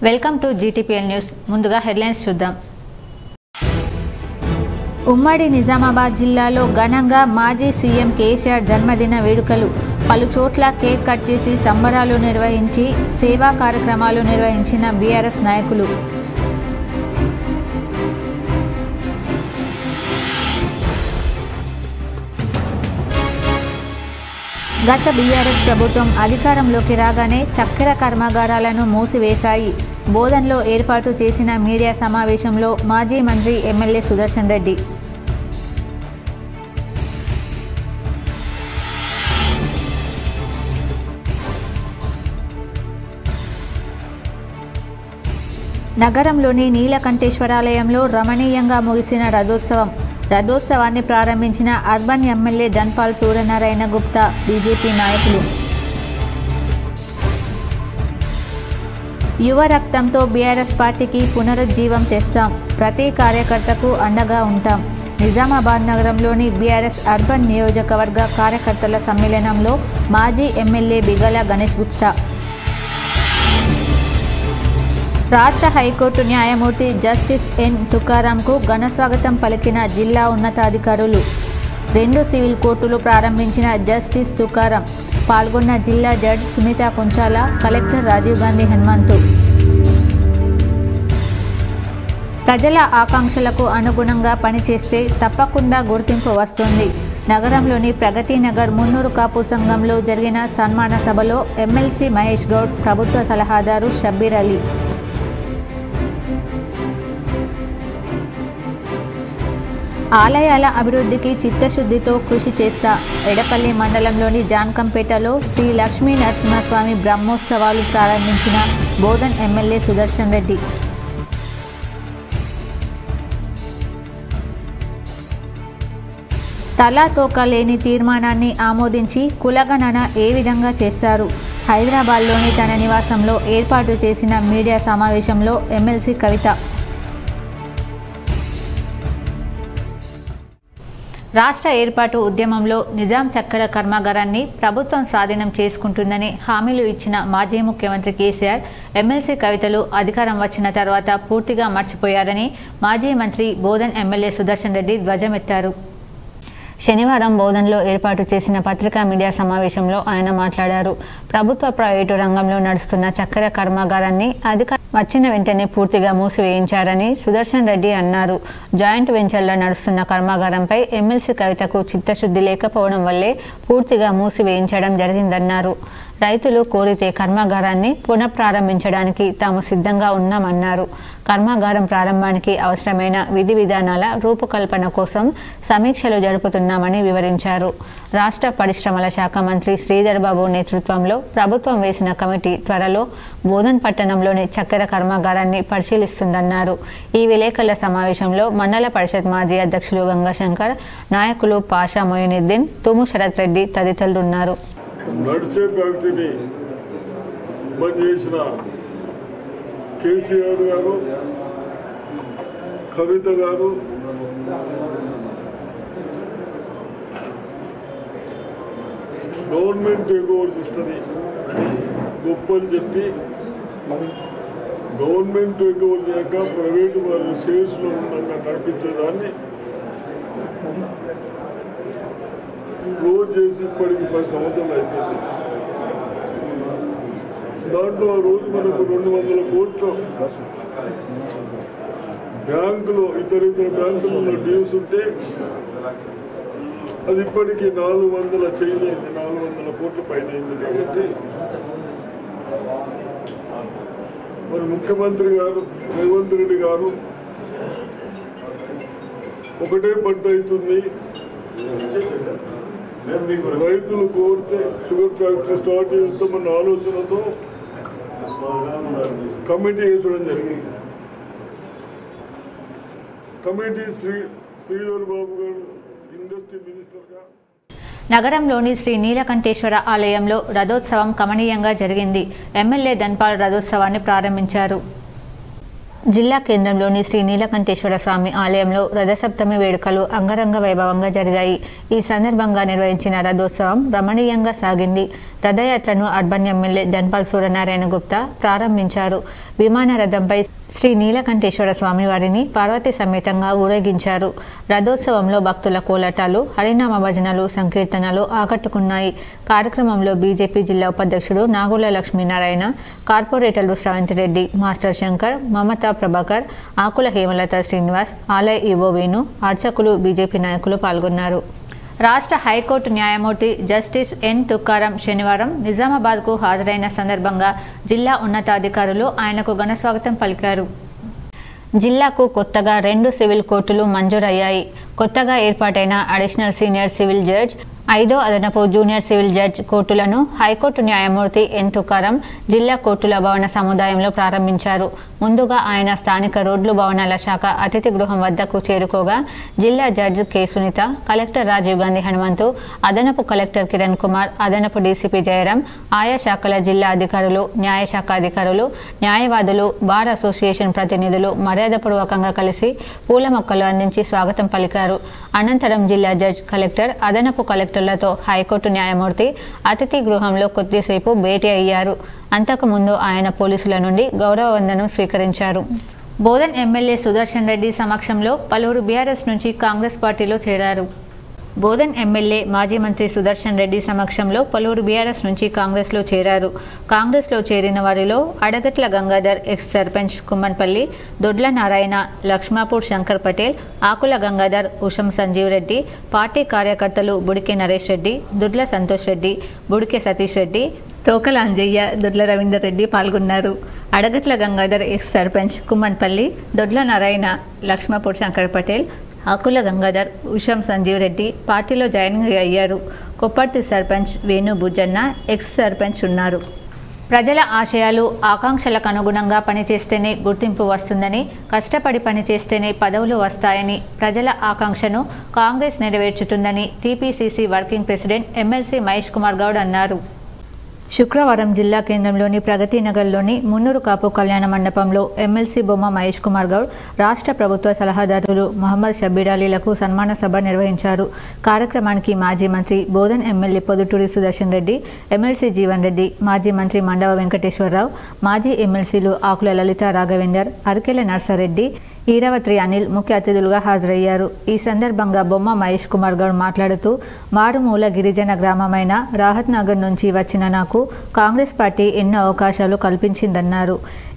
Welcome to GTPL news. ముందుగా headlines చూద్దాం. ఉమ్మడి నిజామాబాద్ జిల్లాలో ఘనంగా మాజీ సీఎం కేసీఆర్ జన్మదిన వేడుకలు. పలు చోట్ల కేక్ కట్ చేసి సంబరాలు నిర్వహించి సేవా కార్యక్రమాలు నిర్వహించిన బీఆర్ఎస్ నాయకులు. గత బీఆర్ఎస్ ప్రభుత్వం అధికారంలోకి రాగానే చక్కెర కర్మాగారాలను మూసివేశాయి. బోధన్లో ఏర్పాటు చేసిన మీడియా సమావేశంలో మాజీ మంత్రి ఎమ్మెల్యే సుదర్శన్ రెడ్డి. నగరంలోని నీలకంఠేశ్వరాలయంలో రమణీయంగా ముగిసిన రథోత్సవాన్ని ప్రారంభించిన urban MLA Dhanpal Suryanarayana Gupta, BJP నాయకులు. యువ రక్తంతో బీఆర్ఎస్ పార్టీకి పునరుజ్జీవం తెస్తాం, ప్రతి కార్యకర్తకు అండగా ఉంటాం. నిజామాబాద్ నగరంలోని బీఆర్ఎస్ అర్బన్ నియోజకవర్గ కార్యకర్తల సమ్మేళనంలో మాజీ ఎమ్మెల్యే బిగల గణేష్ గుప్తా. రాష్ట్ర హైకోర్టు న్యాయమూర్తి జస్టిస్ ఎన్ తుకారాంకు ఘనస్వాగతం పలికిన జిల్లా ఉన్నతాధికారులు. 2 సివిల్ కోర్టులు ప్రారంభించిన జస్టిస్ తుకారాం. పాల్గొన్న జిల్లా జడ్జి సునీత కుంచాల, కలెక్టర్ రాజీవ్ గాంధీ హనుమంతు. ప్రజల ఆకాంక్షలకు అనుగుణంగా పనిచేస్తే తప్పకుండా గుర్తింపు వస్తుంది. నగరంలోని ప్రగతి నగర్ మున్నూరు కాపు సంఘంలో జరిగిన సన్మాన సభలో ఎమ్మెల్సీ మహేష్ గౌడ్, ప్రభుత్వ సలహాదారు షబ్బీర్ అలీ. ఆలయాల అభివృద్ధికి చిత్తశుద్ధితో కృషి చేస్తా. ఎడపల్లి మండలంలోని జాన్కంపేటలో శ్రీ లక్ష్మీ నరసింహస్వామి బ్రహ్మోత్సవాలు ప్రారంభించిన బోధన్ ఎమ్మెల్యే సుదర్శన్ రెడ్డి. తలా తోక లేని తీర్మానాన్ని ఆమోదించి కులగణన ఏ విధంగా చేస్తారు? హైదరాబాద్లోని తన నివాసంలో ఏర్పాటు చేసిన మీడియా సమావేశంలో ఎమ్మెల్సీ కవిత. రాష్ట్ర ఏర్పాటు ఉద్యమంలో నిజాం చక్కెర కర్మాగారాన్ని ప్రభుత్వం స్వాధీనం చేసుకుంటుందని హామీలు ఇచ్చిన మాజీ ముఖ్యమంత్రి కేసీఆర్, ఎమ్మెల్సీ కవితలు అధికారం వచ్చిన తర్వాత పూర్తిగా మర్చిపోయారని మాజీ మంత్రి బోధన్ ఎమ్మెల్యే సుదర్శన్ రెడ్డి ధ్వజమెత్తారు. శనివారం బోధన్లో ఏర్పాటు చేసిన పత్రికా మీడియా సమావేశంలో ఆయన మాట్లాడారు. ప్రభుత్వ ప్రైవేటు రంగంలో నడుస్తున్న చక్కెర కర్మాగారాన్ని అధికారం వచ్చిన వెంటనే పూర్తిగా మూసివేయించారని సుదర్శన్ రెడ్డి అన్నారు. జాయింట్ వెంచర్లో నడుస్తున్న కర్మాగారంపై ఎమ్మెల్సీ కవితకు చిత్తశుద్ధి లేకపోవడం వల్లే పూర్తిగా మూసివేయించడం జరిగిందన్నారు. రైతులు కోరితే కర్మాగారాన్ని పునఃప్రారంభించడానికి తాము సిద్ధంగా ఉన్నామన్నారు. కర్మాగారం ప్రారంభానికి అవసరమైన విధి విధానాల రూపకల్పన కోసం సమీక్షలు జరుపుతున్నామని వివరించారు. రాష్ట్ర పరిశ్రమల శాఖ మంత్రి శ్రీధర్ బాబు నేతృత్వంలో ప్రభుత్వం వేసిన కమిటీ త్వరలో బోధన్ పట్టణంలోని చక్కెర కర్మాగారాన్ని పరిశీలిస్తుందన్నారు. ఈ విలేకరుల సమావేశంలో మండల పరిషత్ మాజీ అధ్యక్షులు గంగాశంకర్, నాయకులు పాషా మొయినుద్దీన్, తుము శరత్ రెడ్డి తదితరులున్నారు. నడిచే ఫ్యాక్టరీని బంద్ చేసిన కేసీఆర్ గారు, కవిత గారు గవర్నమెంట్ టేక్ ఓవర్ ఇస్తుంది అని గొప్పలు చెప్పి గవర్నమెంట్ టేక్ ఓవర్ చేయక ప్రైవేటు వాళ్ళు షేర్స్లో ఉండగా నడిపించేదాన్ని క్లోజ్ చేసి ఇప్పటికి 10 సంవత్సరాలు అయిపోయింది. దాంట్లో ఆ రోజు మనకు 200 కోట్లు బ్యాంకులో ఇతర బ్యాంకులలో డ్యూస్ ఉంటే అది ఇప్పటికీ 400 చేయలేదు, 400 కోట్ల పైన అయింది. కాబట్టి మరి ముఖ్యమంత్రి గారు రేవంత్ రెడ్డి గారు ఒకటే పంట అవుతుంది, రైతులు కోరితే షుగర్ ఫ్యాక్టరీ స్టార్ట్ చేస్తామన్న ఆలోచనతో కమిటీ వేసడం జరిగింది. కమిటీ శ్రీధర్ బాబు గారు ఇండస్ట్రీ మినిస్టర్గా. నగరంలోని శ్రీ నీలకంఠేశ్వర ఆలయంలో రథోత్సవం కమనీయంగా జరిగింది. ఎమ్మెల్యే ధన్పాల్ రథోత్సవాన్ని ప్రారంభించారు. జిల్లా కేంద్రంలోని శ్రీ నీలకంఠేశ్వర స్వామి ఆలయంలో రథసప్తమి వేడుకలు అంగరంగ వైభవంగా జరిగాయి. ఈ సందర్భంగా నిర్వహించిన రథోత్సవం రమణీయంగా సాగింది. రథయాత్రను అర్బన్ ఎమ్మెల్యే ధన్పాల్ సూర్యనారాయణ గుప్తా ప్రారంభించారు. విమాన రథంపై శ్రీ నీలకంఠేశ్వర స్వామి వారిని పార్వతీ సమేతంగా ఊరేగించారు. రథోత్సవంలో భక్తుల కోలాటాలు, హరినామ భజనలు, సంకీర్తనలు ఆకట్టుకున్నాయి. కార్యక్రమంలో బీజేపీ జిల్లా ఉపాధ్యక్షుడు నాగుల లక్ష్మీనారాయణ, కార్పొరేటర్లు స్రవంతి రెడ్డి, మాస్టర్ శంకర్, మమతా ప్రభాకర్, ఆకుల హేమలత శ్రీనివాస్, ఆలయ ఈవో వేణు, అర్చకులు, బీజేపీ నాయకులు పాల్గొన్నారు. రాష్ట్ర హైకోర్టు న్యాయమూర్తి జస్టిస్ ఎన్ తుకారం శనివారం నిజామాబాద్కు హాజరైన సందర్భంగా జిల్లా ఉన్నతాధికారులు ఆయనకు ఘనస్వాగతం పలికారు. జిల్లాకు కొత్తగా 2 సివిల్ కోర్టులు మంజూరయ్యాయి. కొత్తగా ఏర్పాటైన అడిషనల్ సీనియర్ సివిల్ జడ్జ్, 5వ అదనపు జూనియర్ సివిల్ జడ్జ్ కోర్టులను హైకోర్టు న్యాయమూర్తి ఎన్ తుకారం జిల్లా కోర్టుల భవన సముదాయంలో ప్రారంభించారు. ముందుగా ఆయన స్థానిక రోడ్లు భవనాల శాఖ అతిథి గృహం వద్దకు చేరుకోగా జిల్లా judge K Sunitha, collector Rajiv Gandhi Hanumanthu, అదనపు కలెక్టర్ కిరణ్ కుమార్, అదనపు డీసీపీ జయరాం, ఆయా శాఖల జిల్లా అధికారులు, న్యాయశాఖ అధికారులు, న్యాయవాదులు, బార్ అసోసియేషన్ ప్రతినిధులు మర్యాదపూర్వకంగా కలిసి పూల మొక్కలు అందించి స్వాగతం పలికారు. అనంతరం జిల్లా జడ్జ్, కలెక్టర్, అదనపు కలెక్టర్లతో హైకోర్టు న్యాయమూర్తి అతిథి గృహంలో కొద్దిసేపు భేటీ అయ్యారు. అంతకుముందు ఆయన పోలీసుల నుండి గౌరవ వందనం స్వీకరించారు. బోధన్ ఎమ్మెల్యే సుదర్శన్ రెడ్డి సమక్షంలో పలువురు బీఆర్ఎస్ నుంచి కాంగ్రెస్ పార్టీలో చేరారు. బోధన్ ఎమ్మెల్యే మాజీ మంత్రి సుదర్శన్ రెడ్డి సమక్షంలో పలువురు బీఆర్ఎస్ నుంచి కాంగ్రెస్లో చేరారు. కాంగ్రెస్లో చేరిన వారిలో అడగట్ల గంగాధర్, ఎక్స్ సర్పంచ్ కుమ్మన్పల్లి, దొడ్ల నారాయణ, లక్ష్మాపూర్ శంకర్ పటేల్, ఆకుల గంగాధర్, ఉషం సంజీవ్ రెడ్డి, పార్టీ కార్యకర్తలు బుడికే నరేష్ రెడ్డి, దుడ్ల సంతోష్ రెడ్డి, బుడికే సతీష్ రెడ్డి, తోకల అంజయ్య, దొడ్ల రవీందర్ రెడ్డి పాల్గొన్నారు. అడగట్ల గంగాధర్, ఎక్స్ సర్పంచ్ కుమ్మన్పల్లి, దొడ్ల నారాయణ, లక్ష్మాపూర్ శంకర్ పటేల్, ఆకుల గంగాధర్, ఉషం సంజీవ్ రెడ్డి పార్టీలో జాయిన్ అయ్యారు. కొప్పర్తి సర్పంచ్ వేణు బుజ్జన్న, ఎక్స్ సర్పంచ్ ఉన్నారు. ప్రజల ఆశయాలు, ఆకాంక్షలకు అనుగుణంగా పనిచేస్తేనే గుర్తింపు వస్తుందని, కష్టపడి పనిచేస్తేనే పదవులు వస్తాయని, ప్రజల ఆకాంక్షను కాంగ్రెస్ నెరవేర్చుతుందని TPCC working president MLC Mahesh Kumar Goud అన్నారు. శుక్రవారం జిల్లా కేంద్రంలోని ప్రగతి నగర్లోని మున్నూరు కాపు కళ్యాణ మండపంలో ఎమ్మెల్సీ బొమ్మ మహేష్ కుమార్ గౌడ్, రాష్ట్ర ప్రభుత్వ సలహాదారులు మహమ్మద్ షబ్బీర్ అలీలకు సన్మాన సభ నిర్వహించారు. కార్యక్రమానికి మాజీ మంత్రి, బోధన్ ఎమ్మెల్యే పొదుటూరి సుదర్శన్ రెడ్డి, ఎమ్మెల్సీ జీవన్ రెడ్డి, మాజీ మంత్రి మండవ వెంకటేశ్వరరావు, మాజీ ఎమ్మెల్సీలు ఆకుల లలిత రాఘవేందర్, అరకెల నర్సారెడ్డి, ఈరావత్రి అనిల్ ముఖ్య అతిథులుగా హాజరయ్యారు. ఈ సందర్భంగా బొమ్మ మహేష్ కుమార్ గౌడ్ మాట్లాడుతూ, మారుమూల గిరిజన గ్రామమైన రాహత్ నగర్ నుంచి వచ్చిన నాకు కాంగ్రెస్ పార్టీ ఎన్నో అవకాశాలు కల్పించిందన్నారు.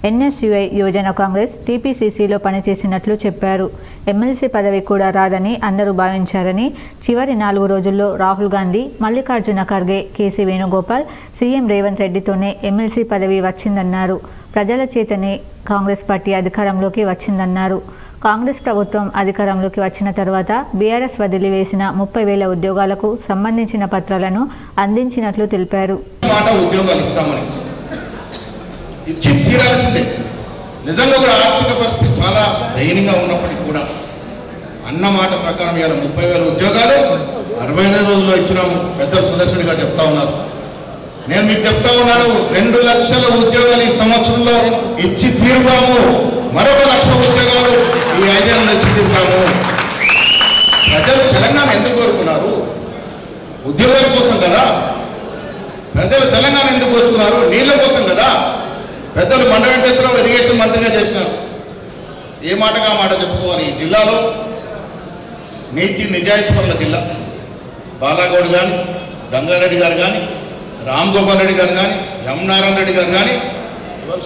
ఎన్ఎస్యుఐ యువజన కాంగ్రెస్ టీపీసీసీలో పనిచేసినట్లు చెప్పారు. ఎమ్మెల్సీ పదవి కూడా రాదని అందరూ భావించారని, చివరి 4 రోజుల్లో రాహుల్ గాంధీ, మల్లికార్జున ఖర్గే, కేసీ వేణుగోపాల్, సీఎం రేవంత్ రెడ్డితోనే ఎమ్మెల్సీ పదవి వచ్చిందన్నారు. ప్రజల చేతనే కాంగ్రెస్ పార్టీ అధికారంలోకి వచ్చిందన్నారు. కాంగ్రెస్ ప్రభుత్వం అధికారంలోకి వచ్చిన తర్వాత బీఆర్ఎస్ వదిలివేసిన 30,000 ఉద్యోగాలకు సంబంధించిన పత్రాలను అందించినట్లు తెలిపారు. నిజంగా కూడా ఆర్థిక పరిస్థితి చాలా దయనీయంగా ఉన్నప్పటికీ కూడా అన్నమాట ప్రకారం ఇవాళ 30,000 ఉద్యోగాలు 65 రోజుల్లో ఇచ్చినాము. పెద్దలు సుదర్శన్ గారు చెప్తా ఉన్నారు. నేను మీకు చెప్తా ఉన్నాను, 2 లక్షల ఉద్యోగాలు ఈ సంవత్సరంలో ఇచ్చి తీరుతాము. మరొక 1,00,000 ఉద్యోగాలు ఈ 5 ఏళ్ళలో ఇచ్చి తీరుతాము. ప్రజలు తెలంగాణ ఎందుకు కోరుకున్నారు? ఉద్యోగాల కోసం కదా. ప్రజలు తెలంగాణ ఎందుకు కోరుకున్నారు? నీళ్ళ కోసం కదా. పెద్దలు మండ వెంకటేశ్వరరావు ఇరిగేషన్ మంత్రిగా చేసినారు. ఏ మాటగా మాట చెప్పుకోవాలి. ఈ జిల్లాలో నీతి నిజాయితీ పరుల జిల్లా. బాలాగౌడ్ కానీ, గంగారెడ్డి గారు కానీ, రామ్ గోపాల్ రెడ్డి గారు కానీ, ఎం నారాయణ రెడ్డి గారు కానీ,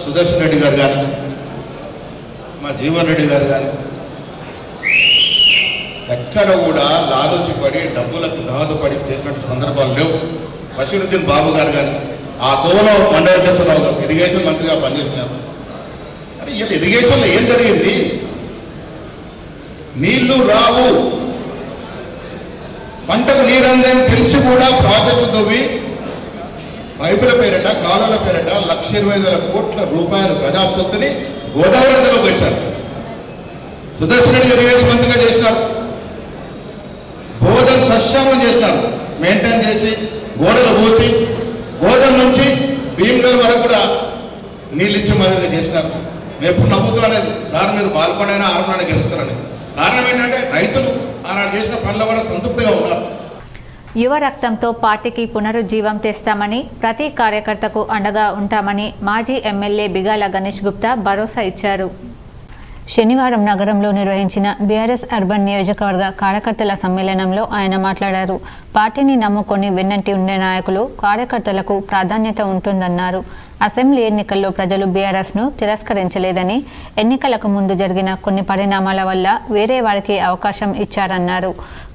సుదర్శన్ రెడ్డి గారు కానీ, మా జీవన్ రెడ్డి గారు కానీ ఎక్కడ కూడా లాలూచిపడి డబ్బులకు దోహదపడి చేసినట్టు సందర్భాలు లేవు. బషీరుద్దీన్ బాబు గారు కానీ ఆ కోవలో మండ వెంకటేశ్వరరావు గారు ఇరిగేషన్ మంత్రిగా పనిచేసినారు. అరే వీళ్ళు ఇరిగేషన్లో ఏం జరిగింది? నీళ్లు రావు, పంటకు నీరందని తెలిసి కూడా ప్రాజెక్టు తవ్వి పైపుల పేరిట, కాలువల పేరిట 1,20,000 కోట్ల రూపాయలు ప్రజాసొత్తుని గోదావరి నదిలో వేశారు. సుదర్శన్ రెడ్డి ఇరిగేషన్ మంత్రిగా చేసినారు. బోధన సస్యామం చేసినారు. మెయింటైన్ చేసి గోడలు పూసి బోధన నుంచి భీమగల్ వరకు కూడా నీళ్ళు ఇచ్చే మాదిరిగా చేసినారు. నేను ఎప్పుడు నమ్ముతూ అనేది సార్ మీరు బాల్కొండైనా ఆరునాడు గెలుస్తారని. కారణం ఏంటంటే రైతులు ఆనాడు చేసిన పనుల వల్ల సంతృప్తిగా ఉన్నారు. యువ రక్తంతో పార్టీకి పునరుజ్జీవం తెస్తామని, ప్రతి కార్యకర్తకు అండగా ఉంటామని మాజీ ఎమ్మెల్యే బిగాల గణేష్ గుప్తా భరోసా ఇచ్చారు. శనివారం నగరంలో నిర్వహించిన బీఆర్ఎస్ అర్బన్ నియోజకవర్గ కార్యకర్తల సమ్మేళనంలో ఆయన మాట్లాడారు. పార్టీని నమ్ముకొని వెన్నంటి ఉండే నాయకులు, కార్యకర్తలకు ప్రాధాన్యత ఉంటుందన్నారు. అసెంబ్లీ ఎన్నికల్లో ప్రజలు బీఆర్ఎస్ను తిరస్కరించలేదని, ఎన్నికలకు ముందు జరిగిన కొన్ని పరిణామాల వల్ల వేరే వారికి అవకాశం ఇచ్చారన్నారు.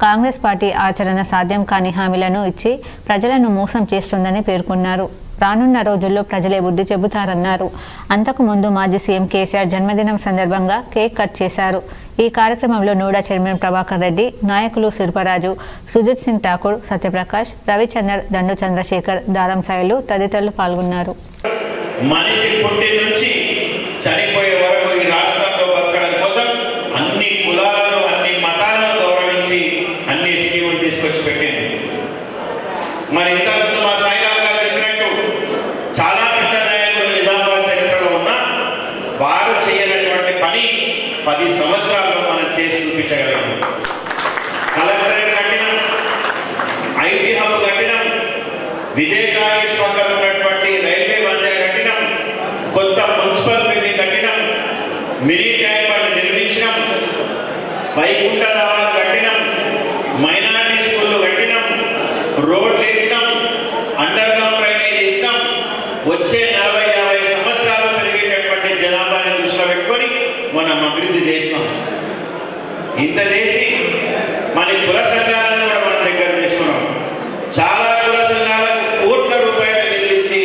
కాంగ్రెస్ పార్టీ ఆచరణ సాధ్యం కాని హామీలను ఇచ్చి ప్రజలను మోసం చేస్తుందని పేర్కొన్నారు. రానున్న రోజుల్లో ప్రజలే బుద్ధి చెబుతారన్నారు. అంతకుముందు మాజీ సీఎం కేసీఆర్ జన్మదినం సందర్భంగా కేక్ కట్ చేశారు. ఈ కార్యక్రమంలో నూడా చైర్మన్ ప్రభాకర్ రెడ్డి, నాయకులు శిల్పరాజు, సుజిత్ సింగ్ ఠాకూర్, సత్యప్రకాష్, రవిచందర్, దండు చంద్రశేఖర్, దారం సాయిలు తదితరులు పాల్గొన్నారు. మనిషి పుట్టి నుంచి చనిపోయే వరకు ఈ రాష్ట్రంలో బతకడం కోసం అన్ని కులాలను, అన్ని మతాలను గౌరవించి అన్ని స్కీములు తీసుకొచ్చి పెట్టింది. మరి ఇంతకుముందు మా సాయిరామ్ గారు చెప్పినట్టు చాలా పెద్ద నాయకులు నిజామాబాద్ చరిత్రలో ఉన్న వారు చేయనటువంటి పని 10 సంవత్సరాల్లో మనం చేసి చూపించగలిగాము. కలెక్టరేట్ కట్టినాం, ఐటీ హబ్ కట్టినాం, విజయ కాలేజ్ పక్కన ఉన్నటువంటి రైల్వే వంతెన కట్టినాం, కొత్త మున్సిపల్ బిల్డింగ్ కట్టినాం, మినీ ట్యాంక్ బండ్ నిర్మించినాం, వైకుంఠ ధామాలు కట్టినాం, మైనారిటీ స్కూళ్ళు కట్టినాం, రోడ్లు వేసినాం, అండర్ గ్రౌండ్ డ్రైనేజ్ వేసినాం. వచ్చే 40-50 సంవత్సరాలు పెరిగేటటువంటి జనాభాని దృష్టిలో పెట్టుకొని మనం అభివృద్ధి చేసినాం. ఇంత చేసి మన కుల సంఘాలను కూడా మనం దగ్గర తీసుకున్నాం. చాలా కుల సంఘాలకు కోట్ల రూపాయలు నిలిచి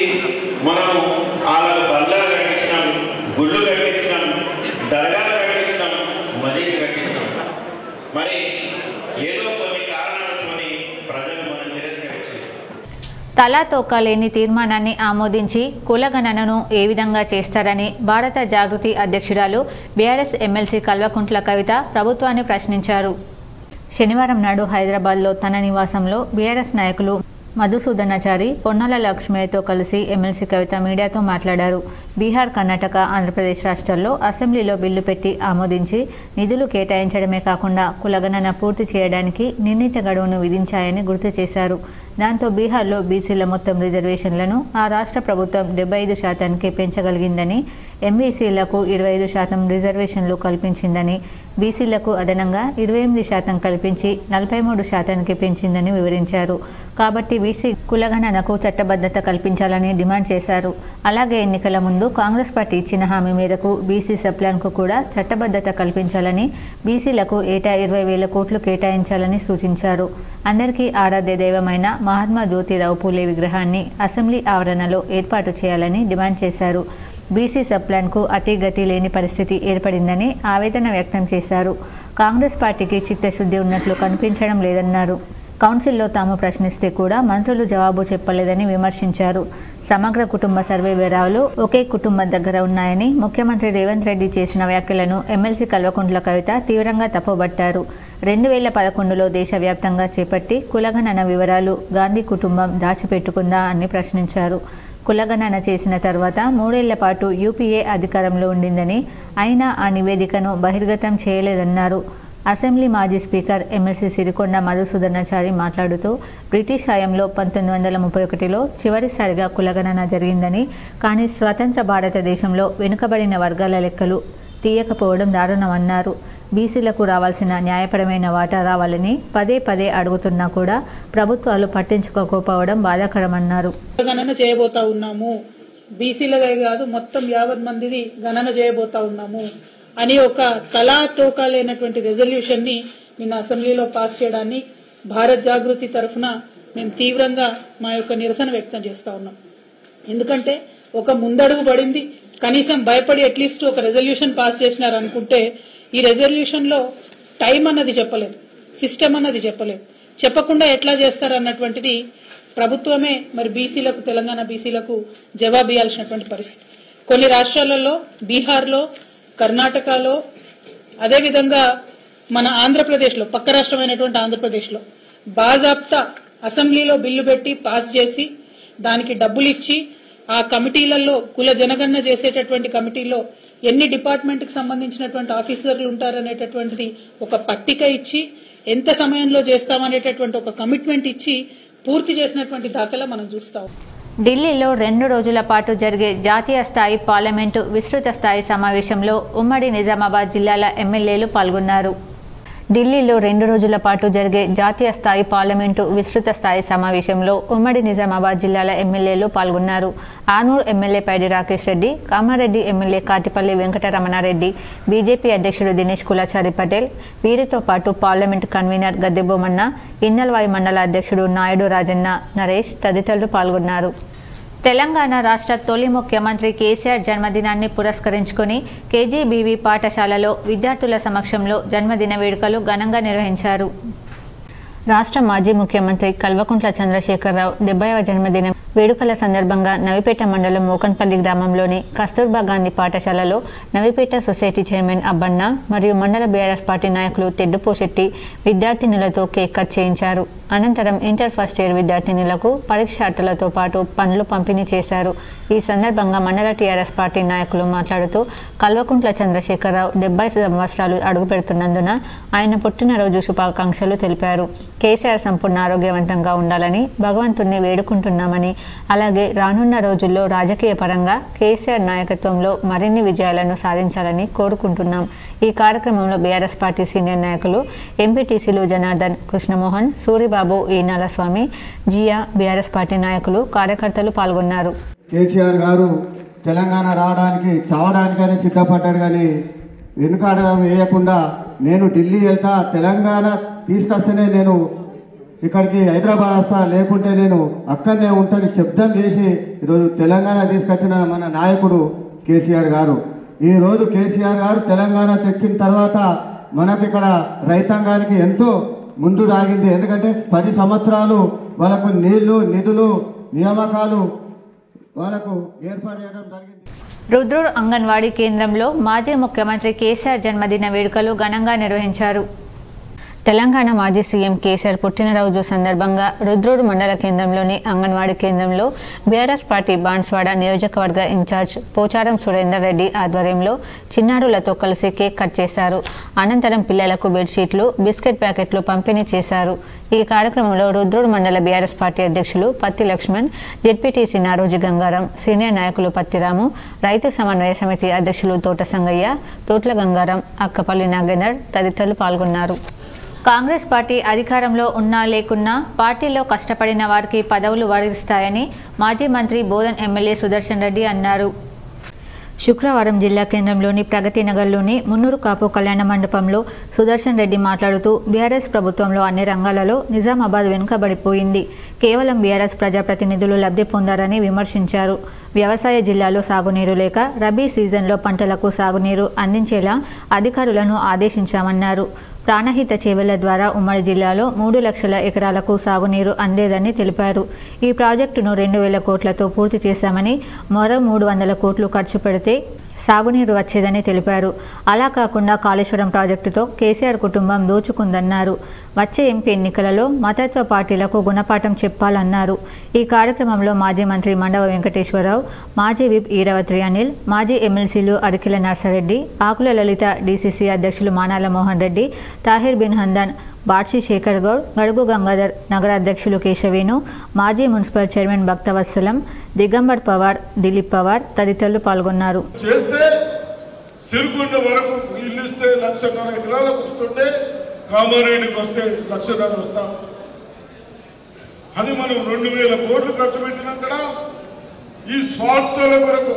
మనము వాళ్ళకు బల్లాలు కట్టించినాం, గుళ్ళు కట్టించినాం, దర్గాలు కట్టించినాం, మసీదులు కట్టించినాం. మరి ఏదో కొన్ని కారణాలతోని ప్రజలు మనం తిరస్కరించారు. తలా తోకా లేని తీర్మానాన్ని ఆమోదించి కులగణనను ఏ విధంగా చేస్తారని భారత జాగృతి అధ్యక్షురాలు బీఆర్ఎస్ ఎమ్మెల్సీ కల్వకుంట్ల కవిత ప్రభుత్వాన్ని ప్రశ్నించారు. శనివారం నాడు హైదరాబాద్లో తన నివాసంలో బీఆర్ఎస్ నాయకులు మధుసూదనాచారి, పొన్నాల లక్ష్మయ్యతో కలిసి ఎమ్మెల్సీ కవిత మీడియాతో మాట్లాడారు. బీహార్, కర్ణాటక, ఆంధ్రప్రదేశ్ రాష్ట్రాల్లో అసెంబ్లీలో బిల్లు పెట్టి ఆమోదించి నిధులు కేటాయించడమే కాకుండా కులగణన పూర్తి చేయడానికి నిర్ణీత గడువును విధించాయని గుర్తు చేశారు. దాంతో బీహార్లో బీసీల మొత్తం రిజర్వేషన్లను ఆ రాష్ట్ర ప్రభుత్వం 75% పెంచగలిగిందని, ఎంబీసీలకు 25% రిజర్వేషన్లు కల్పించిందని, బీసీలకు అదనంగా 28% కల్పించి 43% పెంచిందని వివరించారు. కాబట్టి బీసీ కులగణనకు చట్టబద్ధత కల్పించాలని డిమాండ్ చేశారు. అలాగే ఎన్నికల ముందు కాంగ్రెస్ పార్టీ ఇచ్చిన హామీ మేరకు బీసీ సప్లాన్కు కూడా చట్టబద్ధత కల్పించాలని, బీసీలకు ఏటా 20,000 కోట్లు కేటాయించాలని సూచించారు. అందరికీ ఆరాధ్య దైవమైన మహాత్మా జ్యోతిరావు పూలే విగ్రహాన్ని అసెంబ్లీ ఆవరణలో ఏర్పాటు చేయాలని డిమాండ్ చేశారు. బీసీ సప్లాన్కు అతిగతి లేని పరిస్థితి ఏర్పడిందని ఆవేదన వ్యక్తం చేశారు. కాంగ్రెస్ పార్టీకి చిత్తశుద్ధి ఉన్నట్లు కనిపించడం లేదన్నారు. కౌన్సిల్లో తాము ప్రశ్నిస్తే కూడా మంత్రులు జవాబు చెప్పలేదని విమర్శించారు. సమగ్ర కుటుంబ సర్వే వివరాలు ఒకే కుటుంబం దగ్గర ఉన్నాయని ముఖ్యమంత్రి రేవంత్ రెడ్డి చేసిన వ్యాఖ్యలను ఎమ్మెల్సీ కల్వకుంట్ల కవిత తీవ్రంగా తప్పుబట్టారు. 2011లో దేశవ్యాప్తంగా చేపట్టి కులగణన వివరాలు గాంధీ కుటుంబం దాచిపెట్టుకుందా అని ప్రశ్నించారు. కులగణన చేసిన తర్వాత 3 ఏళ్ల పాటు యూపీఏ అధికారంలో ఉండిందని, అయినా ఆ నివేదికను బహిర్గతం చేయలేదన్నారు. అసెంబ్లీ మాజీ స్పీకర్ ఎమ్మెల్సీ సిరికొండ మధుసూదనాచారి మాట్లాడుతూ బ్రిటిష్ హయాంలో 1931లో చివరిసారిగా కులగణన జరిగిందని, కానీ స్వతంత్ర భారతదేశంలో వెనుకబడిన వర్గాల లెక్కలు తీయకపోవడం దారుణమన్నారు. బీసీలకు రావాల్సిన న్యాయపరమైన వాటా రావాలని పదే పదే అడుగుతున్నా కూడా ప్రభుత్వాలు పట్టించుకోకపోవడం బాధాకరమన్నారు. గణన చేయబోతా ఉన్నాము, బీసీలదే కాదు మొత్తం 50 మందిది గణన చేయబోతా ఉన్నాము అని ఒక తలా తోకా లేనటువంటి రెజల్యూషన్ ని నిన్న అసెంబ్లీలో పాస్ చేయడాన్ని భారత్ జాగృతి తరఫున మేము తీవ్రంగా మా యొక్క నిరసన వ్యక్తం చేస్తా ఉన్నాం. ఎందుకంటే ఒక ముందడుగు పడింది, కనీసం భయపడి అట్లీస్ట్ ఒక రెజల్యూషన్ పాస్ చేసినారు అనుకుంటే, ఈ రెజల్యూషన్ లో టైం అన్నది చెప్పలేదు, సిస్టమ్ అన్నది చెప్పలేదు. చెప్పకుండా ఎట్లా చేస్తారన్నటువంటిది ప్రభుత్వమే మరి బీసీలకు, తెలంగాణ బీసీలకు జవాబు ఇవ్వాల్సినటువంటి పరిస్థితి. కొన్ని రాష్ట్రాలలో, బీహార్లో, కర్ణాటకలో, అదేవిధంగా మన ఆంధ్రప్రదేశ్లో, పక్క రాష్ట్రమైనటువంటి ఆంధ్రప్రదేశ్లో బాజాప్తా అసెంబ్లీలో బిల్లు పెట్టి పాస్ చేసి దానికి డబ్బులు ఇచ్చి ఆ కమిటీలలో కుల జనగణన చేసేటటువంటి కమిటీలో ఎన్ని డిపార్ట్మెంట్కి సంబంధించినటువంటి ఆఫీసర్లు ఉంటారనేటటువంటిది ఒక పట్టిక ఇచ్చి ఎంత సమయంలో చేస్తామనేటటువంటి ఒక కమిట్మెంట్ ఇచ్చి పూర్తి చేసినటువంటి దాఖలా మనం చూస్తాం. ఢిల్లీలో 2 రోజుల పాటు జరిగే జాతీయ స్థాయి పార్లమెంటు విస్తృత స్థాయి సమావేశంలో ఉమ్మడి నిజామాబాద్ జిల్లాల ఎమ్మెల్యేలు పాల్గొన్నారు. ఢిల్లీలో 2 రోజుల పాటు జరిగే జాతీయ స్థాయి పార్లమెంటు విస్తృత స్థాయి సమావేశంలో ఉమ్మడి నిజామాబాద్ జిల్లాల ఎమ్మెల్యేలు పాల్గొన్నారు. ఆర్మూర్ ఎమ్మెల్యే పైడి రాకేష్ రెడ్డి, కామారెడ్డి ఎమ్మెల్యే కాటిపల్లి వెంకటరమణారెడ్డి, బీజేపీ అధ్యక్షుడు దినేష్ కులాచారి పటేల్, వీరితో పాటు పార్లమెంటు కన్వీనర్ గద్దెబొమ్మన్న, ఇన్నల్వాయి మండల అధ్యక్షుడు నాయుడు రాజన్న, నరేష్ తదితరులు పాల్గొన్నారు. తెలంగాణ రాష్ట్ర తొలి ముఖ్యమంత్రి కేసీఆర్ జన్మదినాన్ని పురస్కరించుకుని కేజీబీవీ పాఠశాలలో విద్యార్థుల సమక్షంలో జన్మదిన వేడుకలు ఘనంగా నిర్వహించారు. రాష్ట్ర మాజీ ముఖ్యమంత్రి కల్వకుంట్ల చంద్రశేఖరరావు 70వ జన్మదిన వేడుకల సందర్భంగా నవిపేట మండలం మోకన్పల్లి గ్రామంలోని కస్తూర్బా గాంధీ పాఠశాలలో నవిపేట సొసైటీ చైర్మన్ అబ్బన్న మరియు మండల బీఆర్ఎస్ పార్టీ నాయకులు తెడ్డుపోశెట్టి విద్యార్థినులతో కేక్ కట్ చేయించారు. అనంతరం ఇంటర్ ఫస్ట్ ఇయర్ విద్యార్థినులకు పరీక్ష అట్టలతో పాటు పండ్లు పంపిణీ చేశారు. ఈ సందర్భంగా మండల టీఆర్ఎస్ పార్టీ నాయకులు మాట్లాడుతూ కల్వకుంట్ల చంద్రశేఖరరావు 70 సంవత్సరాలు అడుగుపెడుతున్నందున ఆయన పుట్టినరోజు శుభాకాంక్షలు తెలిపారు. కేసీఆర్ సంపూర్ణ ఆరోగ్యవంతంగా ఉండాలని భగవంతుణ్ణి వేడుకుంటున్నామని, అలాగే రానున్న రోజుల్లో రాజకీయ పరంగా కేసీఆర్ నాయకత్వంలో మరిన్ని విజయాలను సాధించాలని కోరుకుంటున్నాం. ఈ కార్యక్రమంలో బీఆర్ఎస్ పార్టీ సీనియర్ నాయకులు ఎంపీటీసీలు జనార్దన్, కృష్ణమోహన్, సూరిబాబు, ఈనాల స్వామి, జియా, బీఆర్ఎస్ పార్టీ నాయకులు, కార్యకర్తలు పాల్గొన్నారు. కేసీఆర్ గారు తెలంగాణ రావడానికి చావడానికని సిద్ధపడ్డాడు, కానీ వెనుకాడ వేయకుండా నేను ఢిల్లీ వెళ్తా, తెలంగాణ తీసుకొస్తేనే నేను ఇక్కడికి హైదరాబాద్ వస్తా, లేకుంటే నేను అక్కడనే ఉంటాను శబ్దం చేసి ఈరోజు తెలంగాణ తీసుకొచ్చిన మన నాయకుడు కేసీఆర్ గారు. ఈరోజు కేసీఆర్ గారు తెలంగాణ తెచ్చిన తర్వాత మనకి ఇక్కడ రైతాంగానికి ఎంతో ముందు రాగింది. ఎందుకంటే 10 సంవత్సరాలు వాళ్ళకు నీళ్లు, నిధులు, నియామకాలు వాళ్ళకు ఏర్పాటు చేయడం జరిగింది. రుద్రూర్ అంగన్వాడీ కేంద్రంలో మాజీ ముఖ్యమంత్రి కేసీఆర్ జన్మదిన వేడుకలు ఘనంగా నిర్వహించారు. తెలంగాణ మాజీ సీఎం కేసీఆర్ పుట్టినరోజు సందర్భంగా రుద్రూరు మండల కేంద్రంలోని అంగన్వాడీ కేంద్రంలో బీఆర్ఎస్ పార్టీ బాన్స్వాడ నియోజకవర్గ ఇన్ఛార్జ్ పోచారం సురేందర్ రెడ్డి ఆధ్వర్యంలో చిన్నారులతో కలిసి కేక్ కట్ చేశారు. అనంతరం పిల్లలకు బెడ్షీట్లు, బిస్కెట్ ప్యాకెట్లు పంపిణీ చేశారు. ఈ కార్యక్రమంలో రుద్రూరు మండల బీఆర్ఎస్ పార్టీ అధ్యక్షులు పత్తి లక్ష్మణ్, జెడ్పీటీసీ నారోజి గంగారం, సీనియర్ నాయకులు పత్తిరాము, రైతు సమన్వయ సమితి అధ్యక్షులు తోట సంగయ్య, తోట్ల గంగారం, అక్కపల్లి నాగేందర్ తదితరులు పాల్గొన్నారు. కాంగ్రెస్ పార్టీ అధికారంలో ఉన్నా లేకున్నా పార్టీలో కష్టపడిన వారికి పదవులు వరిస్తాయని మాజీ మంత్రి బోధన్ ఎమ్మెల్యే సుదర్శన్ రెడ్డి అన్నారు. శుక్రవారం జిల్లా కేంద్రంలోని ప్రగతి నగర్లోని మున్నూరు కాపు కళ్యాణ మండపంలో సుదర్శన్ రెడ్డి మాట్లాడుతూ బీఆర్ఎస్ ప్రభుత్వంలో అన్ని రంగాలలో నిజామాబాద్ వెనుకబడిపోయింది, కేవలం బీఆర్ఎస్ ప్రజాప్రతినిధులు లబ్ధి పొందారని విమర్శించారు. వ్యవసాయ జిల్లాలో సాగునీరు లేక రబీ సీజన్లో పంటలకు సాగునీరు అందించేలా అధికారులను ఆదేశించామన్నారు. ప్రాణహిత చేవెళ్ల ద్వారా ఉమ్మడి జిల్లాలో 3 లక్షల ఎకరాలకు సాగునీరు అందేదని తెలిపారు. ఈ ప్రాజెక్టును 2000 కోట్లతో పూర్తి చేశామని, మరో 300 కోట్లు ఖర్చు పెడితే సాగునీరు వచ్చేదని తెలిపారు. అలా కాకుండా కాళేశ్వరం ప్రాజెక్టుతో కేసీఆర్ కుటుంబం దోచుకుందన్నారు. వచ్చే ఎంపీ ఎన్నికలలో మతత్వ పార్టీలకు గుణపాఠం చెప్పాలన్నారు. ఈ కార్యక్రమంలో మాజీ మంత్రి మండవ వెంకటేశ్వరరావు, మాజీ విప్ ఈరవత్రి అనిల్, మాజీ ఎమ్మెల్సీలు అరికిల నర్సారెడ్డి, ఆకుల లలిత, డీసీసీ అధ్యక్షులు మానాల మోహన్ రెడ్డి, తాహిర్ బిన్ హందన్, బాడ్షి శేఖర్ గౌడ్, గడుగు గంగాధర్, నగర అధ్యక్షులు కేశవేను, మాజీ మున్సిపల్ చైర్మన్ భక్తవత్సలం, దిగంబర్ పవార్, దిలీప్ పవార్ తదితరులు పాల్గొన్నారు. చేస్తే సిరుకున్న వరకు ఇల్లు ఇస్తే 1,50,000 ఎకరాలకు వస్తుండే, కామారెడ్డికి వస్తే 1,00,000 వస్తాం. అది మనం 2,000 కోట్లు ఖర్చు పెట్టినాం కదా. ఈ స్వార్థాల కొరకు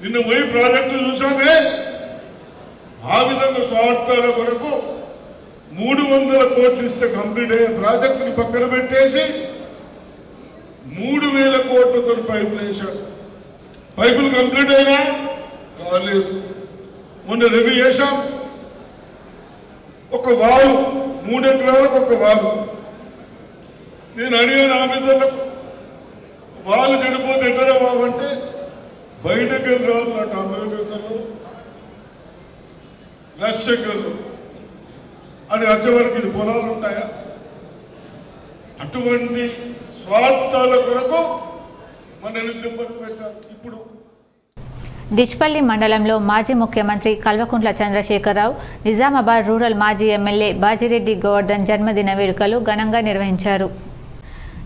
నిన్న పోయి ప్రాజెక్టు చూసామే, ఆ విధంగా స్వార్థాల కొరకు 300 కోట్లు ఇస్తే కంప్లీట్ అయ్యే ప్రాజెక్టుని పక్కన పెట్టేసి 3,000 కోట్లతో పైపులు వేశాడు. పైపులు కంప్లీట్ అయినా కాలేదు. మొన్న రివ్యూ చేశాం, ఒక వాగు 3 ఎకరాలకు ఒక వాగు. నేను అడిగాను ఆఫీసర్లకు, వాళ్ళు చెడిపోతే ఎక్కడా వాగు అంటే బయటకు వెళ్ళి రావాలన్నట్టు. అమెరికాలో రష్యకల్లో అని వచ్చేవరకు ఇది పొలాలు ఉంటాయా? అటువంటి స్వార్థాల కొరకు మన దెబ్బలు పెట్టారు. ఇప్పుడు డిచ్పల్లి మండలంలో మాజీ ముఖ్యమంత్రి కల్వకుంట్ల చంద్రశేఖరరావు, నిజామాబాద్ రూరల్ మాజీ ఎమ్మెల్యే బాజిరెడ్డి గోవర్ధన్ జన్మదిన వేడుకలు ఘనంగా నిర్వహించారు.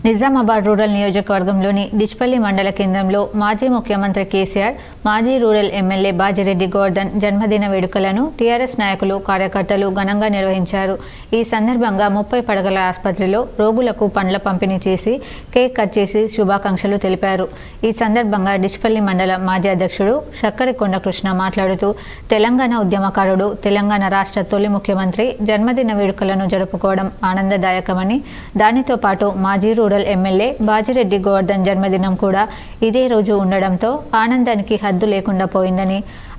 నిజామాబాద్ రూరల్ నియోజకవర్గంలోని డిచ్పల్లి మండల కేంద్రంలో మాజీ ముఖ్యమంత్రి కేసీఆర్, మాజీ రూరల్ ఎమ్మెల్యే బాజిరెడ్డి గోవర్ధన్ జన్మదిన వేడుకలను టీఆర్ఎస్ నాయకులు, కార్యకర్తలు ఘనంగా నిర్వహించారు. ఈ సందర్భంగా 30 పడగల ఆసుపత్రిలో రోగులకు పండ్ల పంపిణీ చేసి కేక్ కట్ చేసి శుభాకాంక్షలు తెలిపారు. ఈ సందర్భంగా డిచ్పల్లి మండల మాజీ అధ్యక్షుడు షక్కరికొండ కృష్ణ మాట్లాడుతూ, తెలంగాణ ఉద్యమకారుడు, తెలంగాణ రాష్ట్ర తొలి ముఖ్యమంత్రి జన్మదిన వేడుకలను జరుపుకోవడం ఆనందదాయకమని, దానితో పాటు మాజీ రూరల్ ఎమ్మెల్యే బాజిరెడ్డి గోవర్ధన్ జన్మదినం కూడా ఇదే రోజు ఉండడంతో ఆనందానికి హద్దు లేకుండా పోయిందని,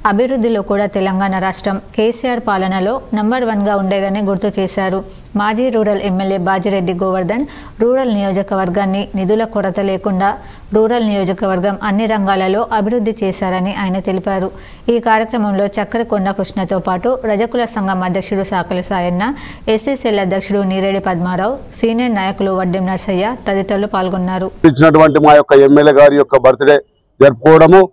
అభివృద్ధిలో కూడా తెలంగాణ రాష్ట్రం కేసీఆర్ పాలనలో నంబర్ 1గా ఉండేదని గుర్తు చేశారు. మాజీ rural MLA Bajireddy Govardhan rural నియోజకవర్గాన్ని నిధుల కొరత లేకుండా రూరల్ నియోజకవర్గం అన్ని రంగాలలో అభివృద్ధి చేశారని ఆయన తెలిపారు. ఈ కార్యక్రమంలో చక్కరకొండ కృష్ణతో పాటు రజకుల సంఘం అధ్యక్షుడు సాకలి సాయన్న, ఎస్సీ సెల్ అధ్యక్షుడు నీరేడి పద్మారావు, సీనియర్ నాయకులు వడ్డెం నర్సయ్య తదితరులు పాల్గొన్నారు. ఇచ్చినటువంటి మా యొక్క ఎమ్మెల్యే గారి యొక్క బర్త్డే జరుపుకోవడము,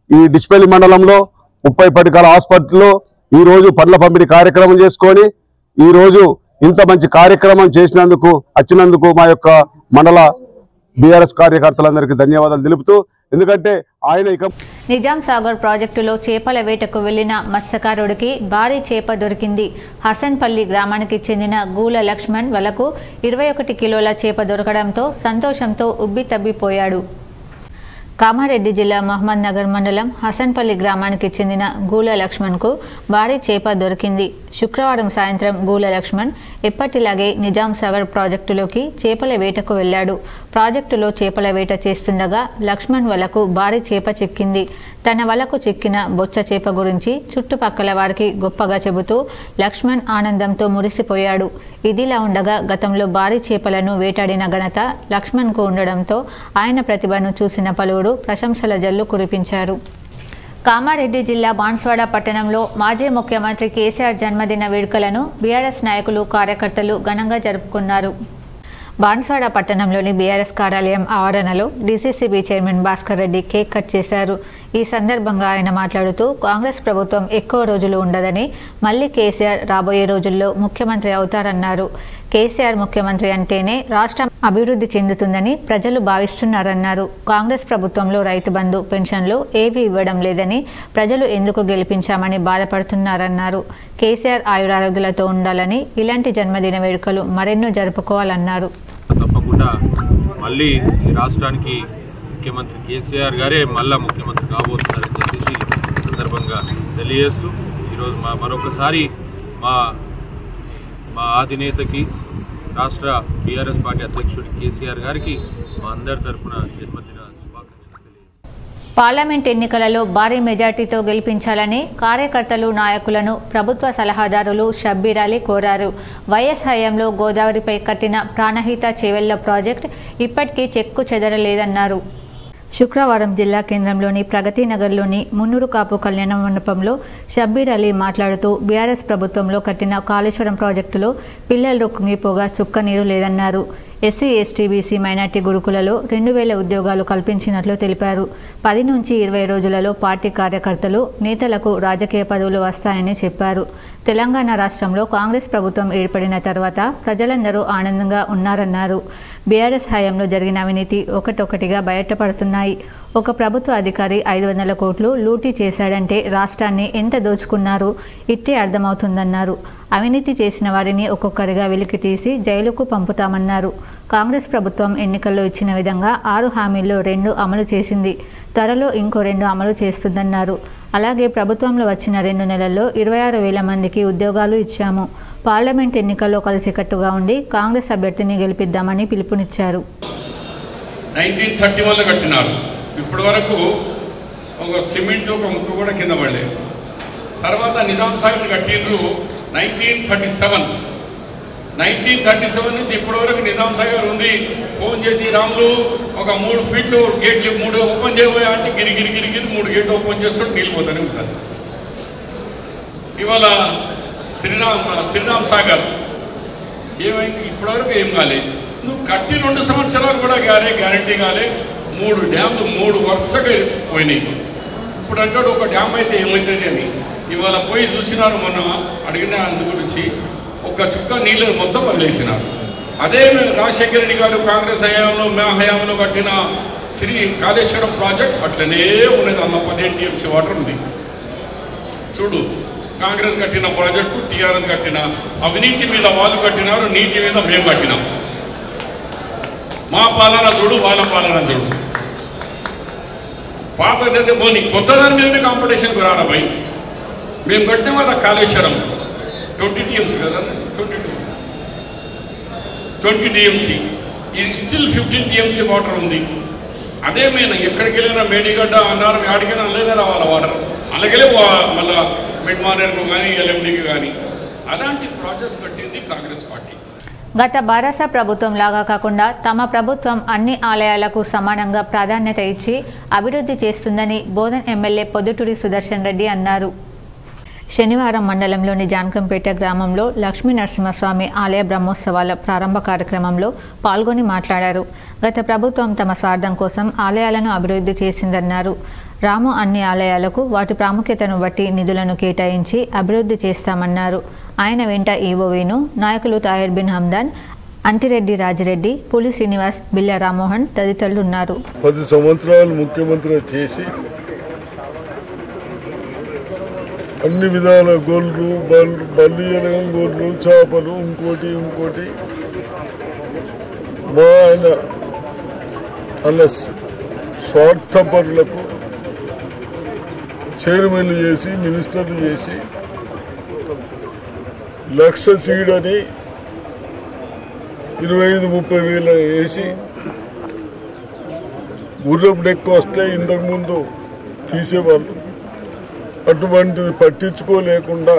ఈ డిచ్పల్లి మండలంలో 30 పడకల హాస్పిటల్లో ఈ రోజు పండ్ల పంపిణీ కార్యక్రమం చేసుకొని ఈ రోజు ఇంత మంచి కార్యక్రమం వచ్చినందుకు మా యొక్క మండల బీఆర్ఎస్ కార్యకర్తలందరికీ ధన్యవాదాలు తెలుపుతూ, ఎందుకంటే ఆయన ఇక నిజాం సాగర్ ప్రాజెక్టులో చేపల వేటకు వెళ్లిన మత్స్యకారుడికి భారీ చేప దొరికింది. హసన్పల్లి గ్రామానికి చెందిన గూల లక్ష్మణ్ వలకు 21 కిలోల చేప దొరకడంతో సంతోషంతో ఉబ్బితబ్బిపోయాడు. కామారెడ్డి జిల్లా మహమ్మద్ నగర్ మండలం హసన్పల్లి గ్రామానికి చెందిన గూల లక్ష్మణ్కు భారీ చేప దొరికింది. శుక్రవారం సాయంత్రం గూల లక్ష్మణ్ ఎప్పటిలాగే నిజాం సాగర్ ప్రాజెక్టులోకి చేపల వేటకు వెళ్లాడు. ప్రాజెక్టులో చేపల వేట చేస్తుండగా లక్ష్మణ్ వలకు భారీ చేప చిక్కింది. తన వలకు చిక్కిన బొచ్చ చేప గురించి చుట్టుపక్కల వారికి గొప్పగా చెబుతూ లక్ష్మణ్ ఆనందంతో మురిసిపోయాడు. ఇదిలా ఉండగా గతంలో భారీ చేపలను వేటాడిన ఘనత లక్ష్మణ్కు ఉండడంతో ఆయన ప్రతిభను చూసిన పలువురు ప్రశంసల జల్లు కురిపించారు. కామారెడ్డి జిల్లా బాన్స్వాడ పట్టణంలో మాజీ ముఖ్యమంత్రి కేసీఆర్ జన్మదిన వేడుకలను బీఆర్ఎస్ నాయకులు, కార్యకర్తలు ఘనంగా జరుపుకున్నారు. బాన్స్వాడ పట్టణంలోని బీఆర్ఎస్ కార్యాలయం ఆవరణలో DCCB chairman Bhaskar Reddy cake cut చేశారు. ఈ సందర్భంగా ఆయన మాట్లాడుతూ, కాంగ్రెస్ ప్రభుత్వం ఎక్కువ రోజులు ఉండదని, మళ్లీ కేసీఆర్ రాబోయే రోజుల్లో ముఖ్యమంత్రి అవుతారన్నారు. కేసీఆర్ ముఖ్యమంత్రి అంటేనే రాష్ట్రం అభివృద్ధి చెందుతుందని ప్రజలు భావిస్తున్నారన్నారు. కాంగ్రెస్ ప్రభుత్వంలో రైతు బంధు, పెన్షన్లు ఏవీ ఇవ్వడం లేదని, ప్రజలు ఎందుకు గెలిపించామని బాధపడుతున్నారన్నారు. కేసీఆర్ ఆయురారోగ్యాలతో ఉండాలని, ఇలాంటి జన్మదిన వేడుకలు మరెన్నో జరుపుకోవాలన్నారు. తప్పకుండా మళ్ళీ ఈ రాష్ట్రానికి ముఖ్యమంత్రి కేసీఆర్ గారే మళ్ళా ముఖ్యమంత్రి కాబోతున్నారని చెప్పేసి సందర్భంగా తెలియజేస్తూ, ఈరోజు మరొకసారి మా అధినేతకి, రాష్ట్ర బీఆర్ఎస్ పార్టీ అధ్యక్షుడు కేసీఆర్ గారికి మా అందరి తరఫున జన్మదిన శుభాకాంక్షలు తెలియజేస్తాం. పార్లమెంట్ ఎన్నికలలో భారీ మెజార్టీతో గెలిపించాలని కార్యకర్తలు, నాయకులను ప్రభుత్వ సలహాదారులు షబ్బీర్ అలీ కోరారు. వైఎస్ హయాంలో గోదావరిపై కట్టిన ప్రాణహిత చేవెళ్ల ప్రాజెక్టు ఇప్పటికీ చెక్కు చెదరలేదన్నారు. శుక్రవారం జిల్లా కేంద్రంలోని ప్రగతి నగర్లోని మున్నూరు కాపు కళ్యాణ మండపంలో షబ్బీర్ అలీ మాట్లాడుతూ, బీఆర్ఎస్ ప్రభుత్వంలో కట్టిన కాళేశ్వరం ప్రాజెక్టులో పిల్లలు కుంగిపోగా చుక్క నీరు లేదన్నారు. ఎస్సీ, ఎస్టీ, బీసీ, మైనార్టీ గురుకులలో 2000 ఉద్యోగాలు కల్పించినట్లు తెలిపారు. 10 నుంచి 20 రోజులలో పార్టీ కార్యకర్తలు, నేతలకు రాజకీయ పదవులు వస్తాయని చెప్పారు. తెలంగాణ రాష్ట్రంలో కాంగ్రెస్ ప్రభుత్వం ఏర్పడిన తర్వాత ప్రజలందరూ ఆనందంగా ఉన్నారన్నారు. బీఆర్ఎస్ హయాంలో జరిగిన అవినీతి ఒకటొకటిగా బయటపడుతున్నాయి. ఒక ప్రభుత్వ అధికారి 500 కోట్లు లూటీ చేశాడంటే రాష్ట్రాన్ని ఎంత దోచుకున్నారు ఇట్టే అర్థమవుతుందన్నారు. అవినీతి చేసిన వారిని ఒక్కొక్కరిగా వెలికి తీసి జైలుకు పంపుతామన్నారు. కాంగ్రెస్ ప్రభుత్వం ఎన్నికల్లో ఇచ్చిన విధంగా 6 హామీల్లో 2 అమలు చేసింది. త్వరలో ఇంకో 2 అమలు చేస్తుందన్నారు. అలాగే ప్రభుత్వంలో వచ్చిన 2 నెలల్లో 26,000 మందికి ఉద్యోగాలు ఇచ్చాము. పార్లమెంట్ ఎన్నికల్లో కలిసికట్టుగా ఉండి కాంగ్రెస్ అభ్యర్థిని గెలిపిద్దామని పిలుపునిచ్చారు. 1931లో కట్టినారు. ఇప్పటి వరకు ఒక సిమెంట్ ఒక ముక్క కూడా కింద పడలేదు. తర్వాత నిజాం సాగర్ కట్టిండ్రు 1937 నుంచి ఇప్పటి వరకు నిజాం సాగర్ ఉంది. ఫోన్ చేసి రాములు ఒక 3 ఫీట్లు గేట్లు 3 ఓపెన్ చేయబోయా అంటే గిరిగిరి 3 గేట్లు ఓపెన్ చేస్తుంటే నీళ్ళు పోతూనే ఉంటుంది. ఇవాళ శ్రీరామ్ సాగర్ ఏమైంది? ఇప్పటివరకు ఏం కాలేదు. నువ్వు కట్టి 2 సంవత్సరాలు కూడా గ్యారంటీ కాలే. 3 డ్యామ్లు 3 వరుసగా పోయినాయి. ఇప్పుడు అంటాడు ఒక డ్యామ్ అయితే ఏమవుతుంది అని. ఇవాళ పోయి చూసినారు, మొన్న అడిగిన అందు గురించి ఒక్క చుక్క నీళ్ళు మొత్తం వదిలేసినారు. అదే రాజశేఖర రెడ్డి గారు కాంగ్రెస్ హయాంలో మా హయాంలో కట్టిన శ్రీ కాళేశ్వరం ప్రాజెక్ట్ అట్లనే ఉన్నది. అన్న 15 TMC వాటర్ ఉంది. చూడు, కాంగ్రెస్ కట్టిన ప్రాజెక్టు, టీఆర్ఎస్ కట్టిన అవినీతి మీద వాళ్ళు కట్టినారు, నీతి మీద మేము కట్టినాం. మా పాలన చూడు, వాళ్ళ పాలన చూడు. పాతదైతే పోనీ, కొత్త దాని మీదనే కాంపిటీషన్కి రారా భయ్. మేము కట్టినాం కదా కాళేశ్వరం 20 TMC కదా, 20 TMC. ఇది స్టిల్ 15 TMC వాటర్ ఉంది. అదే మేము ఎక్కడికి వెళ్ళినా మేడిగడ్డ అన్నారు, ఆడికైనా అలాగే రావాలి వాటర్, అలాగే మళ్ళీ మిడ్ మార్నర్కు కానీ ఎల్ఎండికి కానీ. అలాంటి ప్రాజెక్ట్స్ కట్టింది కాంగ్రెస్ పార్టీ. గత భారత ప్రభుత్వం లాగా కాకుండా తమ ప్రభుత్వం అన్ని ఆలయాలకు సమానంగా ప్రాధాన్యత ఇచ్చి అభివృద్ధి చేస్తుందని బోధన్ ఎమ్మెల్యే పొద్దుటూరి సుదర్శన్ రెడ్డి అన్నారు. శనివారం మండలంలోని జానకంపేట గ్రామంలో లక్ష్మీ నరసింహస్వామి ఆలయ బ్రహ్మోత్సవాల ప్రారంభ కార్యక్రమంలో పాల్గొని మాట్లాడారు. గత ప్రభుత్వం తమ స్వార్థం కోసం ఆలయాలను అభివృద్ధి చేసిందన్నారు. రాము అన్ని ఆలయాలకు వాటి ప్రాముఖ్యతను బట్టి నిధులను కేటాయించి అభివృద్ధి చేస్తామన్నారు. ఆయన వెంట ఈవో వేణు, నాయకులు తాహిర్ బిన్ హమ్దాన్, అంతిరెడ్డి రాజిరెడ్డి, పులి శ్రీనివాస్, బిల్ల రామ్మోహన్ తదితరులు ఉన్నారు. 10 సంవత్సరాలు ముఖ్యమంత్రి చేసి అన్ని విధాల గోళ్ళు బల్లి గోళ్ళు చేపలు ఇంకోటి మా ఆయన అలా స్వార్థపరులకు చైర్మన్లు చేసి మినిస్టర్లు చేసి లక్ష సీడని 25-30 వేలు వేసి గుర్రపు డెక్క వస్తే ఇంతకుముందు తీసేవాళ్ళు. అటువంటిది పట్టించుకోలేకుండా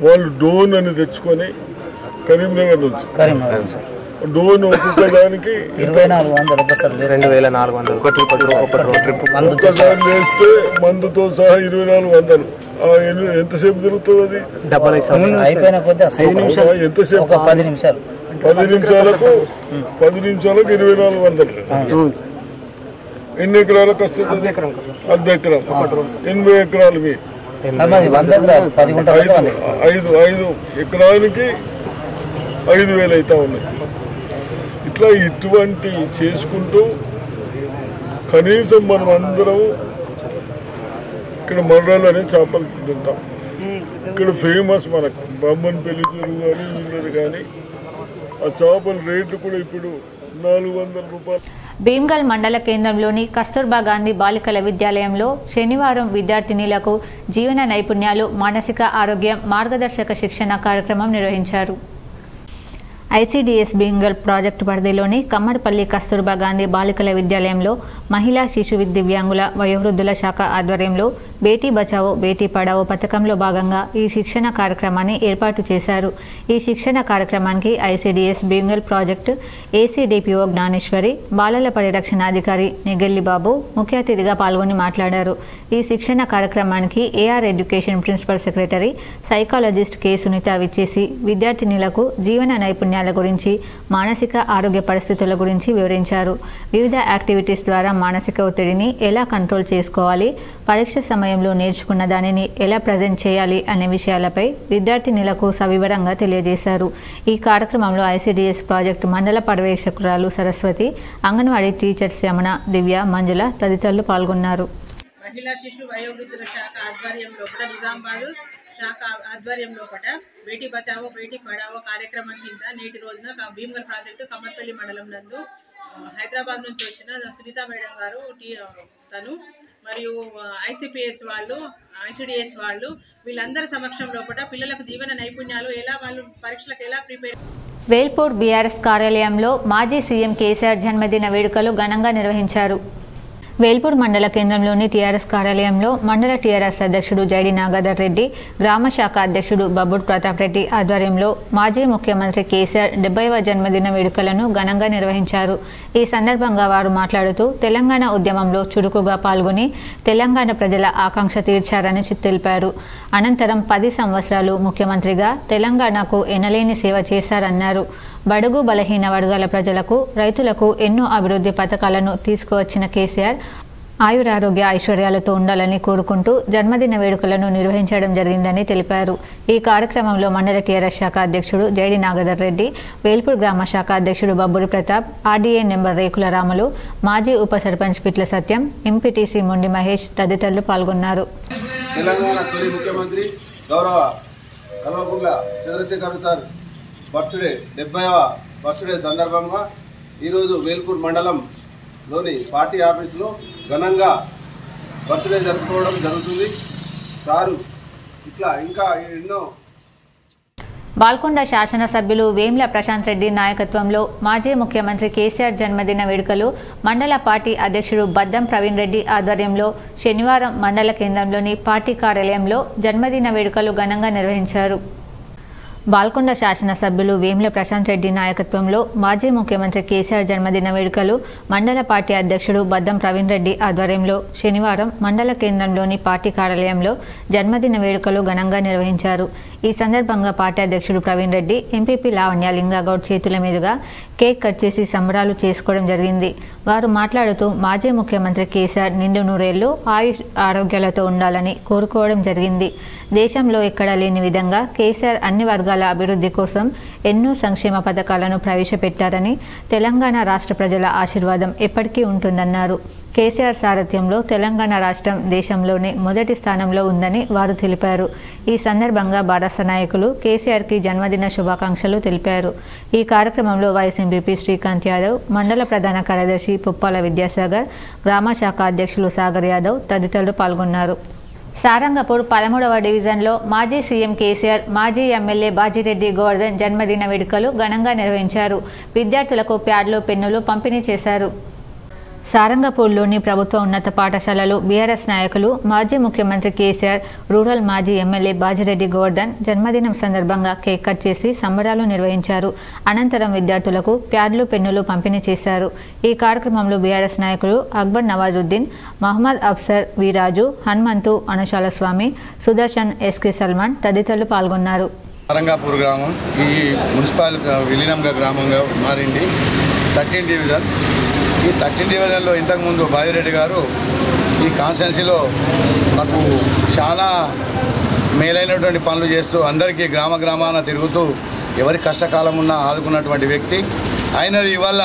వాళ్ళు డోన్ అని తెచ్చుకొని కరీంనగర్ నుంచి డోన్ ఒక్కొక్క దానికి 2400 ఒక్కసారి వేస్తే మందుతో సహా 2400. ఎంతసేపు తిరుగుతుంది అది? ఎంతసేపు? 10 నిమిషాలకు 2400. ఎన్ని ఎకరాలకు వస్తుంది? 1/2 ఎకరం. 80 ఎకరాలు. 5 ఎకరానికి 5,000 అవుతా ఉన్నాయి. ఇట్లా ఇటువంటి చేసుకుంటూ కనీసం మనం అందరం ఇక్కడ మర్రాలని చేపలు తింటాం. ఇక్కడ ఫేమస్ మనకు బొమ్మన్పల్లి చెరువు కానీ వీళ్ళది కానీ ఆ చేపల రేట్లు కూడా ఇప్పుడు 400 రూపాయలు. భీమ్గల్ మండల కేంద్రంలోని కస్తూర్బా గాంధీ బాలికల విద్యాలయంలో శనివారం విద్యార్థినిలకు జీవన నైపుణ్యాలు, మానసిక ఆరోగ్యం, మార్గదర్శక శిక్షణ కార్యక్రమం నిర్వహించారు. ఐసీడీఎస్ భీమ్గల్ ప్రాజెక్టు పరిధిలోని కమ్మడపల్లి కస్తూర్బా గాంధీ బాలికల విద్యాలయంలో మహిళా శిశు దివ్యాంగుల వయోవృద్ధుల శాఖ ఆధ్వర్యంలో బేటీ బచావో బేటీ పడావో పథకంలో భాగంగా ఈ శిక్షణ కార్యక్రమాన్ని ఏర్పాటు చేశారు. ఈ శిక్షణ కార్యక్రమానికి ఐసీడీఎస్ భీమ్గల్ ప్రాజెక్టు ఏసీడీపీఓ జ్ఞానేశ్వరి, బాలల పరిరక్షణాధికారి నెగెల్లి బాబు ముఖ్య అతిథిగా పాల్గొని మాట్లాడారు. ఈ శిక్షణ కార్యక్రమానికి AR education principal secretary psychologist K Sunitha విచ్చేసి విద్యార్థినులకు జీవన నైపుణ్యాల గురించి, మానసిక ఆరోగ్య పరిస్థితుల గురించి వివరించారు. వివిధ యాక్టివిటీస్ ద్వారా మానసిక ఒత్తిడిని ఎలా కంట్రోల్ చేసుకోవాలి, పరీక్ష సమయంలో నేర్చుకున్న దానిని ఎలా ప్రజెంట్ చేయాలి అనే విషయాలపై విద్యార్థినులకు సవివరంగా తెలియజేశారు. ఈ కార్యక్రమంలో ఐసీడీఎస్ ప్రాజెక్టు మండల పర్యవేక్షకురాలు సరస్వతి, అంగన్వాడీ టీచర్స్ యమున, దివ్య, మంజుల తదితరులు పాల్గొన్నారు. మహిళా శిశు వయోవృద్ధుల శాఖ ఆధ్వర్యంలో నిజామాబాద్ శాఖ ఆధ్వర్యంలో బేటీ బచావో బేటీ పడావో కార్యక్రమం కింద నేటి రోజున భీమ్గల్ ప్రాజెక్టు కమ్మర్పల్లి మండలం నందు హైదరాబాద్ నుంచి వచ్చిన సునీత మేడం గారు తను మరియు ఐసీపీఎస్ వాళ్ళు, ఐసీడీఎస్ వాళ్ళు వీళ్ళందరి సమక్షంలో పిల్లలకు జీవన నైపుణ్యాలు ఎలా, వాళ్ళు పరీక్షలకు ఎలా ప్రిపేర్. వేల్పూర్ బీఆర్ఎస్ కార్యాలయంలో మాజీ సీఎం కేసీఆర్ జన్మదిన వేడుకలు ఘనంగా నిర్వహించారు. వేల్పూర్ మండల కేంద్రంలోని టీఆర్ఎస్ కార్యాలయంలో మండల టీఆర్ఎస్ అధ్యక్షుడు జైడి నాగదర్ రెడ్డి, గ్రామ శాఖ అధ్యక్షుడు బబ్బుడ్ ప్రతాప్ రెడ్డి ఆధ్వర్యంలో మాజీ ముఖ్యమంత్రి కేసీఆర్ 70వ జన్మదిన వేడుకలను ఘనంగా నిర్వహించారు. ఈ సందర్భంగా వారు మాట్లాడుతూ తెలంగాణ ఉద్యమంలో చురుకుగా పాల్గొని తెలంగాణ ప్రజల ఆకాంక్ష తీర్చారని తెలిపారు. అనంతరం 10 సంవత్సరాలు ముఖ్యమంత్రిగా తెలంగాణకు ఎనలేని సేవ చేశారన్నారు. బడుగు బలహీన వర్గాల ప్రజలకు, రైతులకు ఎన్నో అభివృద్ధి పథకాలను తీసుకువచ్చిన కేసీఆర్ ఆయురారోగ్య ఐశ్వర్యాలతో ఉండాలని కోరుకుంటూ జన్మదిన వేడుకలను నిర్వహించడం జరిగిందని తెలిపారు. ఈ కార్యక్రమంలో మండల టీఆర్ఎస్ శాఖ అధ్యక్షుడు జైడి నాగధర్ రెడ్డి, వేల్పూర్ గ్రామ శాఖ అధ్యక్షుడు బబ్బూరి ప్రతాప్, ఆర్డీఏ నెంబర్ రేకుల రాములు, మాజీ ఉప సర్పంచ్ పిట్ల సత్యం, ఎంపీటీసీ మొండి మహేష్ తదితరులు పాల్గొన్నారు. తెలంగాణ తొలి ముఖ్యమంత్రి గౌరవ కల్వకుంట్ల చంద్రశేఖర్ సార్ బర్త్డే 70వ బర్త్డే సందర్భంగా ఈరోజు వేల్పూర్ మండలంలోని పార్టీ ఆఫీసులో ఘనంగా బర్త్డే జరుపుకోవడం జరుగుతుంది. సారు ఇట్లా ఇంకా ఎన్నో. బాల్కొండ శాసనసభ్యులు వేమ్ల ప్రశాంత్ రెడ్డి నాయకత్వంలో మాజీ ముఖ్యమంత్రి కేసీఆర్ జన్మదిన వేడుకలు మండల పార్టీ అధ్యక్షుడు బద్దం ప్రవీణ్ రెడ్డి ఆధ్వర్యంలో శనివారం మండల కేంద్రంలోని పార్టీ కార్యాలయంలో జన్మదిన వేడుకలు ఘనంగా నిర్వహించారు. బాల్కొండ శాసనసభ్యులు వేమ్ల ప్రశాంత్ రెడ్డి నాయకత్వంలో మాజీ ముఖ్యమంత్రి కేసీఆర్ జన్మదిన వేడుకలు మండల పార్టీ అధ్యక్షుడు బద్దం ప్రవీణ్ రెడ్డి ఆధ్వర్యంలో శనివారం మండల కేంద్రంలోని పార్టీ కార్యాలయంలో జన్మదిన వేడుకలు ఘనంగా నిర్వహించారు. ఈ సందర్భంగా పార్టీ అధ్యక్షుడు ప్రవీణ్ రెడ్డి, ఎంపీపీ లావణ్య లింగాగౌడ్ చేతుల మీదుగా కేక్ కట్ చేసి సంబరాలు చేసుకోవడం జరిగింది. వారు మాట్లాడుతూ మాజీ ముఖ్యమంత్రి కేసీఆర్ నిండు నూరేళ్లు ఆరోగ్యాలతో ఉండాలని కోరుకోవడం జరిగింది. దేశంలో ఎక్కడా లేని విధంగా కేసీఆర్ అన్ని వర్గాల అభివృద్ధి కోసం ఎన్నో సంక్షేమ పథకాలను ప్రవేశపెట్టారని, తెలంగాణ రాష్ట్ర ప్రజల ఆశీర్వాదం ఎప్పటికీ ఉంటుందన్నారు. కేసీఆర్ సారథ్యంలో తెలంగాణ రాష్ట్రం దేశంలోనే మొదటి స్థానంలో ఉందని వారు తెలిపారు. ఈ సందర్భంగా బారాస నాయకులు కేసీఆర్కి జన్మదిన శుభాకాంక్షలు తెలిపారు. ఈ కార్యక్రమంలో వైస్ ఎంపీపీ శ్రీకాంత్ యాదవ్, మండల ప్రధాన కార్యదర్శి పుప్పాల విద్యాసాగర్, గ్రామ శాఖ అధ్యక్షులు సాగర్ యాదవ్ తదితరులు పాల్గొన్నారు. సారంగపూర్ 13వ డివిజన్లో మాజీ సీఎం కేసీఆర్, మాజీ ఎమ్మెల్యే బాజిరెడ్డి గోవర్ధన్ జన్మదిన వేడుకలు ఘనంగా నిర్వహించారు. విద్యార్థులకు ప్యాడ్లు, పెన్నులు పంపిణీ చేశారు. సారంగపూర్లోని ప్రభుత్వ ఉన్నత పాఠశాలలో బీఆర్ఎస్ నాయకులు మాజీ ముఖ్యమంత్రి కేసీఆర్, రూరల్ మాజీ ఎమ్మెల్యే బాజిరెడ్డి గోవర్ధన్ జన్మదినం సందర్భంగా కేక్ కట్ చేసి సంబరాలు నిర్వహించారు. అనంతరం విద్యార్థులకు ప్యాడ్లు, పెన్నులు పంపిణీ చేశారు. ఈ కార్యక్రమంలో బీఆర్ఎస్ నాయకులు అక్బర్ నవాజుద్దీన్, మహమ్మద్ అఫ్సర్, వీరాజు, హనుమంతు, అనుశాల స్వామి, సుదర్శన్, ఎస్కే సల్మాన్ తదితరులు పాల్గొన్నారు. సారంగపూర్ గ్రామం ఈ మున్సిపల్ విలీనంగా గ్రామంగా మారింది. 13 డివిజన్. ఈ 13 డివిజన్లో ఇంతకుముందు బాజిరెడ్డి గారు ఈ కాన్స్టిట్యున్సీలో మాకు చాలా మేలైనటువంటి పనులు చేస్తూ అందరికీ గ్రామాన తిరుగుతూ ఎవరి కష్టకాలం ఉన్నా ఆదుకున్నటువంటి వ్యక్తి. అయినది ఇవాళ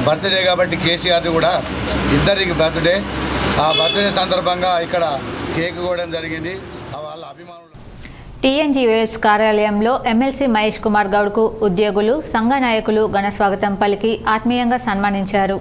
బర్త్డే కాబట్టి కేసీఆర్ది కూడా ఇద్దరికి బర్త్డే. ఆ బర్త్డే సందర్భంగా ఇక్కడ కేక్ ఇవ్వడం జరిగింది. వాళ్ళ అభిమానులు. టీఎన్జీఓఎస్ కార్యాలయంలో ఎమ్మెల్సీ మహేష్ కుమార్ గౌడ్కు ఉద్యోగులు, సంఘ నాయకులు ఘన స్వాగతం పలికి ఆత్మీయంగా సన్మానించారు.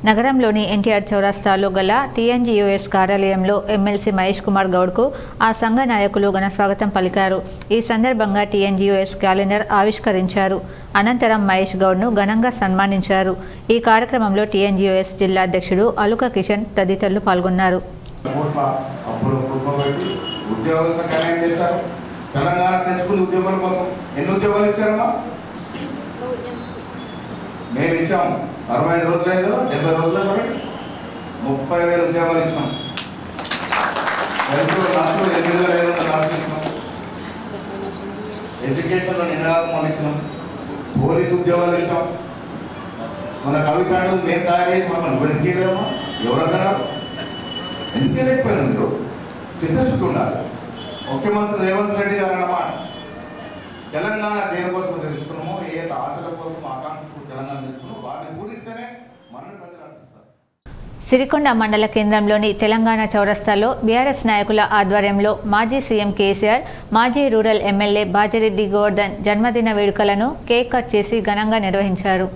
నగరంలోని ఎన్టీఆర్ చౌరస్తాలో గల టీఎన్జీఓఎస్ కార్యాలయంలో ఎమ్మెల్సీ మహేష్ కుమార్ గౌడ్కు ఆ సంఘ నాయకులు ఘన స్వాగతం పలికారు. ఈ సందర్భంగా టీఎన్జీఓఎస్ క్యాలెండర్ ఆవిష్కరించారు. అనంతరం మహేష్ గౌడ్ను ఘనంగా సన్మానించారు. ఈ కార్యక్రమంలో టీఎన్జీఓఎస్ జిల్లా అధ్యక్షుడు అలుక కిషన్ తదితరులు పాల్గొన్నారు. తెలంగాణ తెచ్చుకుని ఉద్యోగాల కోసం ఎన్ని ఉద్యోగాలు ఇచ్చారమ్మా? మేము ఇచ్చాము 65 రోజులు లేదు, 70 రోజులు 30,000 ఉద్యోగాలు ఇచ్చాం. 8,500 ఇచ్చినాం. ఎడ్యుకేషన్లో నినాదం ఇచ్చినాం. పోలీసు ఉద్యోగాలు ఇచ్చాం. మన కవితాడు మేము తయారు చేసి మమ్మల్ని వెతికేమా? ఎవరన్నా ఎందుకు లేకపోయినా మీరు చిత్తశుద్ధి ఉండాలి. ముఖ్యమంత్రి రేవంత్ రెడ్డి గారు అన్నమాట తెలంగాణ దేనికోసం తెలుసుకున్నామో, ఏ ఆశల కోసం ఆకాంక్షకు తెలంగాణ తెలుసుకున్నామో వారిని పూరిస్తేనే మనల్ని ప్రజలు ఆశిస్తారు. సిరికొండ మండల కేంద్రంలోని తెలంగాణ చౌరస్తాలో బీఆర్ఎస్ నాయకుల ఆధ్వర్యంలో మాజీ సీఎం కేసీఆర్, మాజీ రూరల్ ఎమ్మెల్యే బాజిరెడ్డి గోవర్ధన్ జన్మదిన వేడుకలను కేక్ కట్ చేసి ఘనంగా నిర్వహించారు.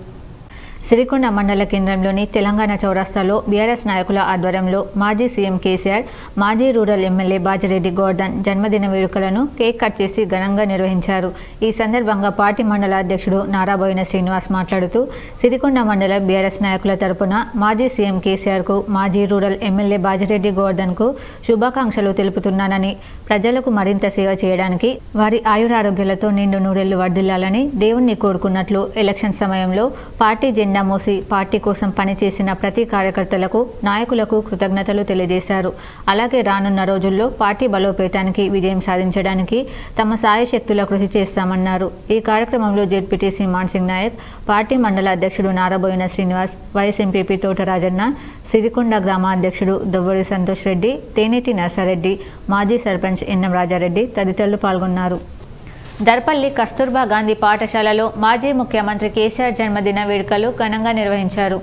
సిరికొండ మండల కేంద్రంలోని తెలంగాణ చౌరస్తాలో బీఆర్ఎస్ నాయకుల ఆధ్వర్యంలో మాజీ సీఎం కేసీఆర్, మాజీ రూరల్ ఎమ్మెల్యే బాజిరెడ్డి గోవర్ధన్ జన్మదిన వేడుకలను కేక్ కట్ చేసి ఘనంగా నిర్వహించారు. ఈ సందర్భంగా పార్టీ మండల అధ్యక్షుడు నారాబోయిన శ్రీనివాస్ మాట్లాడుతూ, సిరికొండ మండల బీఆర్ఎస్ నాయకుల తరపున మాజీ సీఎం కేసీఆర్కు, మాజీ రూరల్ ఎమ్మెల్యే బాజిరెడ్డి గోవర్ధన్కు శుభాకాంక్షలు తెలుపుతున్నానని, ప్రజలకు మరింత సేవ చేయడానికి వారి ఆయురారోగ్యాలతో నిండు నూరేళ్లు వర్ధిల్లాలని దేవుణ్ణి కోరుకున్నట్లు ఎలక్షన్ సమయంలో పార్టీ జెండా జెండా మోసి పార్టీ కోసం పనిచేసిన ప్రతి కార్యకర్తలకు నాయకులకు కృతజ్ఞతలు తెలియజేశారు. అలాగే రానున్న రోజుల్లో పార్టీ బలోపేతానికి విజయం సాధించడానికి తమ సాయశక్తుల కృషి చేస్తామన్నారు. ఈ కార్యక్రమంలో జెడ్పీటీసీ మాన్సింగ్ నాయక్, పార్టీ మండల అధ్యక్షుడు నారబోయిన శ్రీనివాస్, వైస్ ఎంపీపీ తోట రాజన్న, సిరికొండ గ్రామ అధ్యక్షుడు దొవ్వడి సంతోష్ రెడ్డి, తేనేటి నర్సారెడ్డి, మాజీ సర్పంచ్ ఎన్ఎం రాజారెడ్డి తదితరులు పాల్గొన్నారు. దర్పల్లి కస్తూర్బా గాంధీ పాఠశాలలో మాజీ ముఖ్యమంత్రి కేసీఆర్ జన్మదిన వేడుకలు ఘనంగా నిర్వహించారు.